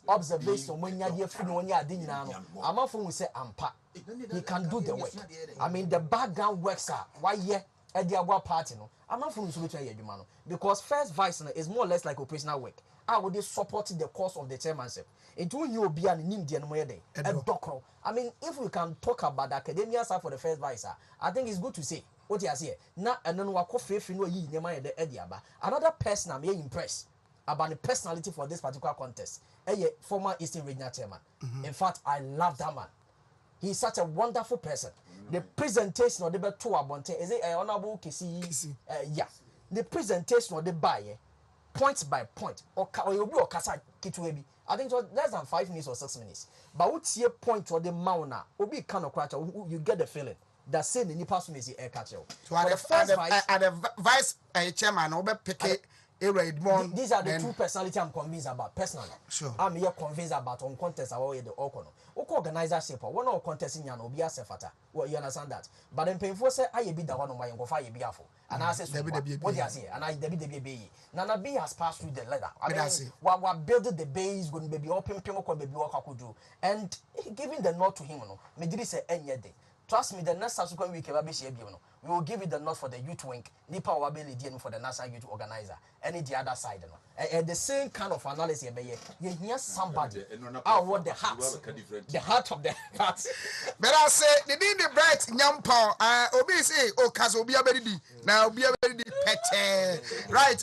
[SPEAKER 1] observation when you're free when you're doing now, among we say ampa. He can do the work. I mean the background works are why yeah at the Agua party no. I'm not from Sumitra because first vice is more or less like operational work. I would support the course of the chairmanship. It will you be an Indian way. I mean, if we can talk about the academia side for the first vice, I think it's good to say what you are saying. Now, and then what coffee no ye the Ediaba. Another person I'm impressed about the personality for this particular contest. A former Eastern Regional Chairman. In fact, I love that man. He's such a wonderful person. The presentation of the two abonte is it honorable Kisi? Yeah. The presentation of the buyer. Point by point, or you'll be or Kasa Kitwebi. I think it was less than 5 minutes or 6 minutes. But what's your point or the mauna? Will be kind of crash, you get the feeling that saying the person is the air catcher.
[SPEAKER 2] So at the vice chairman, over pick Edmond.
[SPEAKER 1] These are the two personalities I'm convinced about personally.
[SPEAKER 2] Sure.
[SPEAKER 1] I'm here convinced about on contest about the Okono. Oko organizer shape one or contesting yan obi asefata. Well, you understand that. But then painful say I be the one on my go fire be afo. And I say what do you say? And I be. Nana B has passed through the ladder. I mean, what building the base when baby open pingo baby what could do. And giving the nod to him, no, me did say any day. Trust me, the next subsequent week, we will give you the nod for the youth wing, Nipa Wabeli for the national youth organizer, any the other side. And the same kind of analysis, you hear somebody what the heart of the heart.
[SPEAKER 2] But I say, the day the bright young power, Obi say, oh, Kazobi Abedi, now be Abedi pet. Right,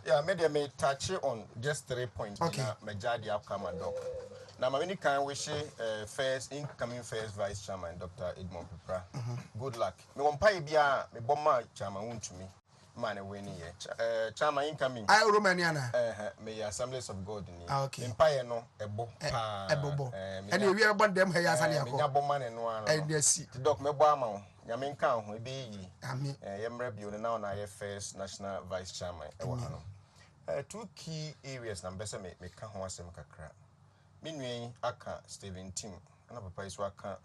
[SPEAKER 3] yeah, maybe I may touch on just 3 points.
[SPEAKER 2] Okay.
[SPEAKER 3] Majadi outcome and doc. Now, my many can wish incoming first vice chairman, Dr. Edmond Pupra. Good luck. Me one pie bia, me bomma chairman Wontumi. Man, a winning year. Chairman incoming.
[SPEAKER 2] I Romaniana.
[SPEAKER 3] May Assemblies of God.
[SPEAKER 2] Okay.
[SPEAKER 3] Empire no, a
[SPEAKER 2] bobo. And we are about them here as an
[SPEAKER 3] apple man and one.
[SPEAKER 2] And they see.
[SPEAKER 3] Doc Mebama, Yamin Count, we be
[SPEAKER 2] Yamrebio
[SPEAKER 3] now na first national vice chairman. 2 key areas numbers make come some kakra. Meanwhile, aka Stephen Tim, and papa is waka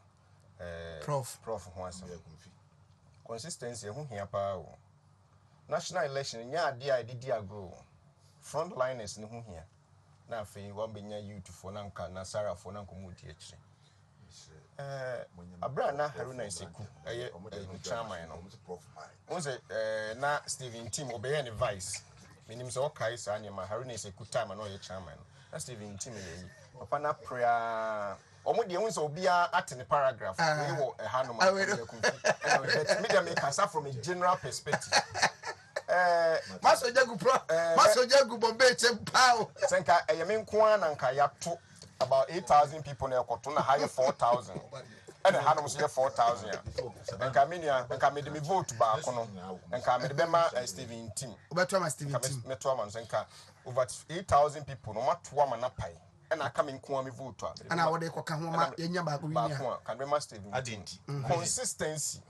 [SPEAKER 3] Prof Huansa. Consistency, who here power. National election, ya dear, did grow. Frontliners in whom here. Now, Fay, one being you to Fonanka, Nasara, Fonanko Mutiachi. Abrana Haruna is a chairman. Was it na Stephen Tim obey any vice? Meaning so Kais and Haruna is a good time and all your chairman. That's Stephen Tim. Upon a prayer, almost the ones will be at the paragraph. We will a hand on make us from a general perspective.
[SPEAKER 2] Master Jagu Bombay, Pow.
[SPEAKER 3] Senka, a Yamin Kwan and Kayap about 8,000 people near Cotuna, higher 4,000. And a hand was here 4,000. And Caminia, and Camille me vote back on, and Camille Bema and Stephen Tim.
[SPEAKER 2] But Thomas Stephen
[SPEAKER 3] Metroman Senka, over 8,000 people, no matter woman up pie. And I come in Kwame vote.
[SPEAKER 2] And I would call Kahoma, Yamba,
[SPEAKER 3] can remember consistency,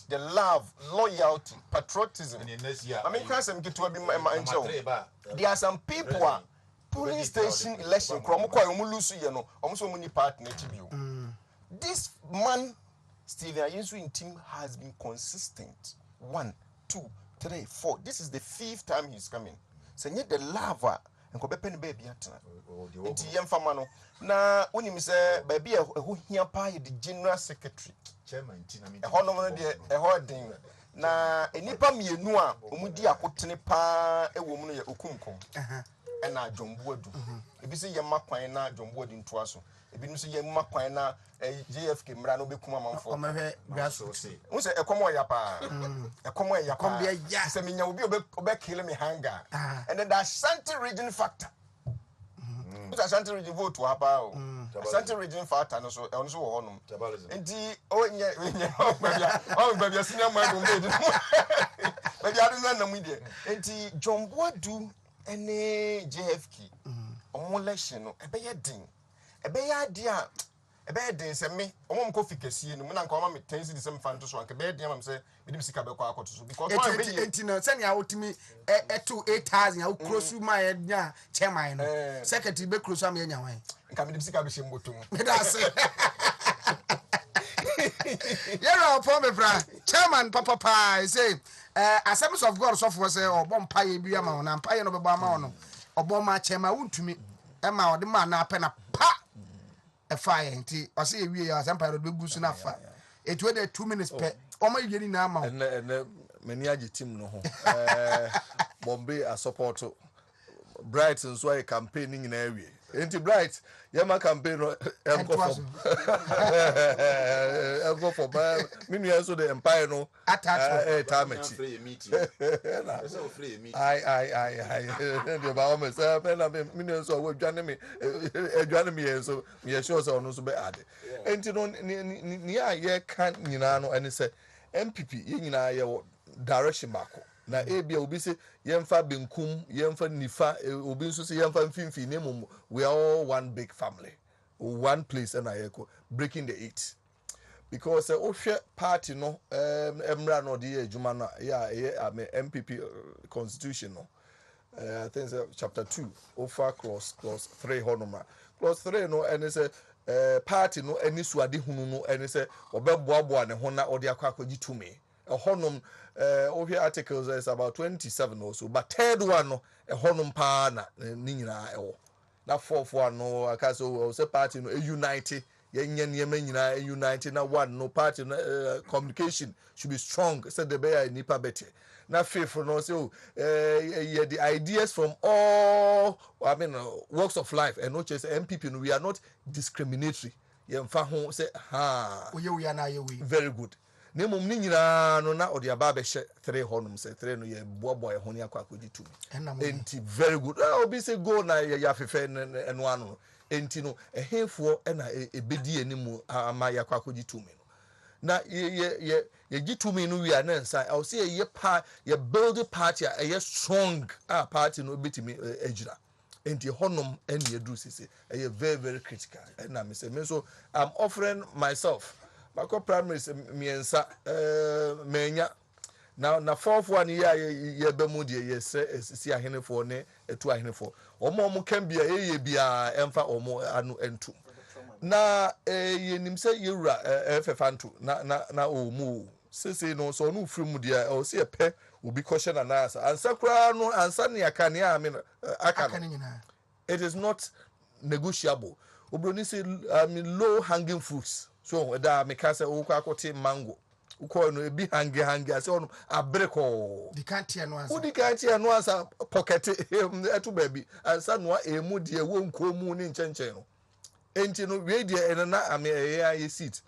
[SPEAKER 3] the love, loyalty, patriotism. I mean, Krasem get to be my angel. There are some people who are polling station election, Kromoko, Mulusu, you know, almost many partner. This man, Stephen Ayinsu in team has been consistent. 1, 2, 3, 4. This is the 5th time he's coming. So, yet the lava. And go baby at young famano. Now, when you say, baby, who here pay the general secretary, chairman, a honorable a hoarding. Now, a nipa me noa, umudia kotinipa, a woman ukunko, and I John Wood. If you say your Maquina, John Wood in Twasso, if you say your Maquina, a JFK Mrano Bicuma for my grassroots. Who's a common yapa? A common yapa, yes, I mean, you'll be back killing me hunger. And then that Santa region factor. Who's a Santa region vote to Hapa? Santa region factor, and also on. And oh, yeah, baby, a senior man. Maybe I don't know media. And John what do any JFK? On election, a bedding. A idea. A bed day send me. I won't go fix you. No one come me 10 cents some fan to swank a bed. I'm say we didn't see a because
[SPEAKER 2] send out to me at 8,000. I'll cross through my head. Yeah, chairman. Secretary be close on me anyway. Come in the sick of him. That's it. Yeah, for me, chairman, Papa Pie say, Assemblies of God software say, or bomb pie be a man, and pie of a bamano, or bomb my chairman wound to me. Emma or the man up and a pa. A fire, I see we are Empire of the Goose enough. It were 2 minutes per. Oh, my getting now.
[SPEAKER 5] And many team no. Bombay a support Bright and Sway campaigning in area. Ain't it Bright? Yama campaign go for many also the Empire no attach time. Free meeting. I the Bahamas and millions of joining me so me sure so no so be added. And you know near ye can't and say MPP yina direction back. Na ebia obi se yemfa benkum yemfa nifa obi nso se yemfa mfimfi nemum we are all one big family one place and ayeko breaking the 8 because ohwe party no emra no de adwuma na ya MPP constitution no I think it's chapter 2 over clause 3 honoma clause 3 no and it's a party no any suade hunu no and it's a obeboaboa ne ho na ode akwa akwaji tumi a honum over articles is about 27 or so but third one no a honum pa na ni nyina ewo na fourth one no aka so say party no unite yenye niema nyina unite na one no party communication should be strong said the bear nipa better na fifth no so the ideas from all I mean walks of life and not just MPP no we are not discriminatory yemfa ho say ha
[SPEAKER 2] we are na ye we
[SPEAKER 5] very good na mum ni nyina no na odi aba be hye 3 honum say 3 no ye bobo ho ni akwakoji tu enti very good obi say go na ya fefe eno ano enti no ehefo na ebedi animu ama yakwakoji tu me na ye gitumi no wi anansa I will say ye build a party a strong party no betimi agira enti honum ene edu sisi very very critical na me say me so I'm offering myself bako primaries miensa menya na fourth one ye be mu de ye se si ahenefo ne etu ahenefo omo kan bia ye bia emfa omo anu entu na yenim se yewura efefanto na omu sese no so no free mu dia o se epe obi koshe na na ansa kra no ansa ne akane a me aka it is not negotiable obroni say I mean low hanging fruits so da me ka say o kwa akote mango uko no ebi hange ase ono abreko
[SPEAKER 2] di kantia no ansa
[SPEAKER 5] udi kantia no ansa pocket etu baby ansa no emu de wo nko mu ni nchenchen no enti no we de enana ame ye seat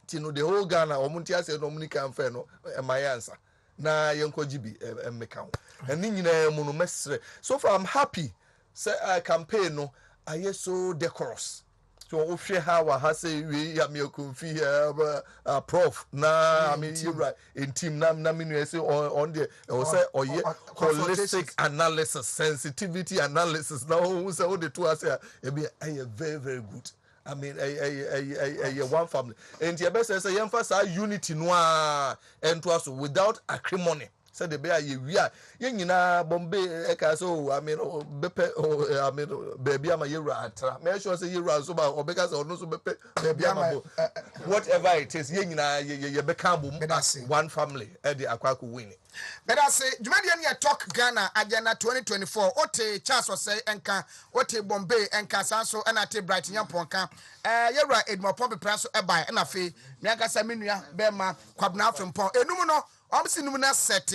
[SPEAKER 5] ti no the whole Ghana omunti ase no munika amfa no emayansa na yenkoji bi emeka ho eni nyina mu no mesre so far I'm happy say campaign no aye so decorous so ohwe ha wa ha say we ya me konfi prof na I mean you right in team na menu say on the say oye holistic analysis sensitivity analysis now who say all the two say e be very very good I mean a one family and the best say emphasize unity no and to us without acrimony said the bear we are nyina bombe e ka so I mean bepe I mean baby ama yewra atra make sure say yewra so ba obeka say onu so bepe baby ama whatever it is nyina ye beka bom one family e dey akwaku win
[SPEAKER 2] but I say jumadi na talk Ghana agenda 2024 ote Charles o say enka ote Bombay enka sanso na te Bright Nyamponka yewra Edmo Pompe Pranso e bai na fe me aka say menua be ma kwabna afempon enum no omsi num na set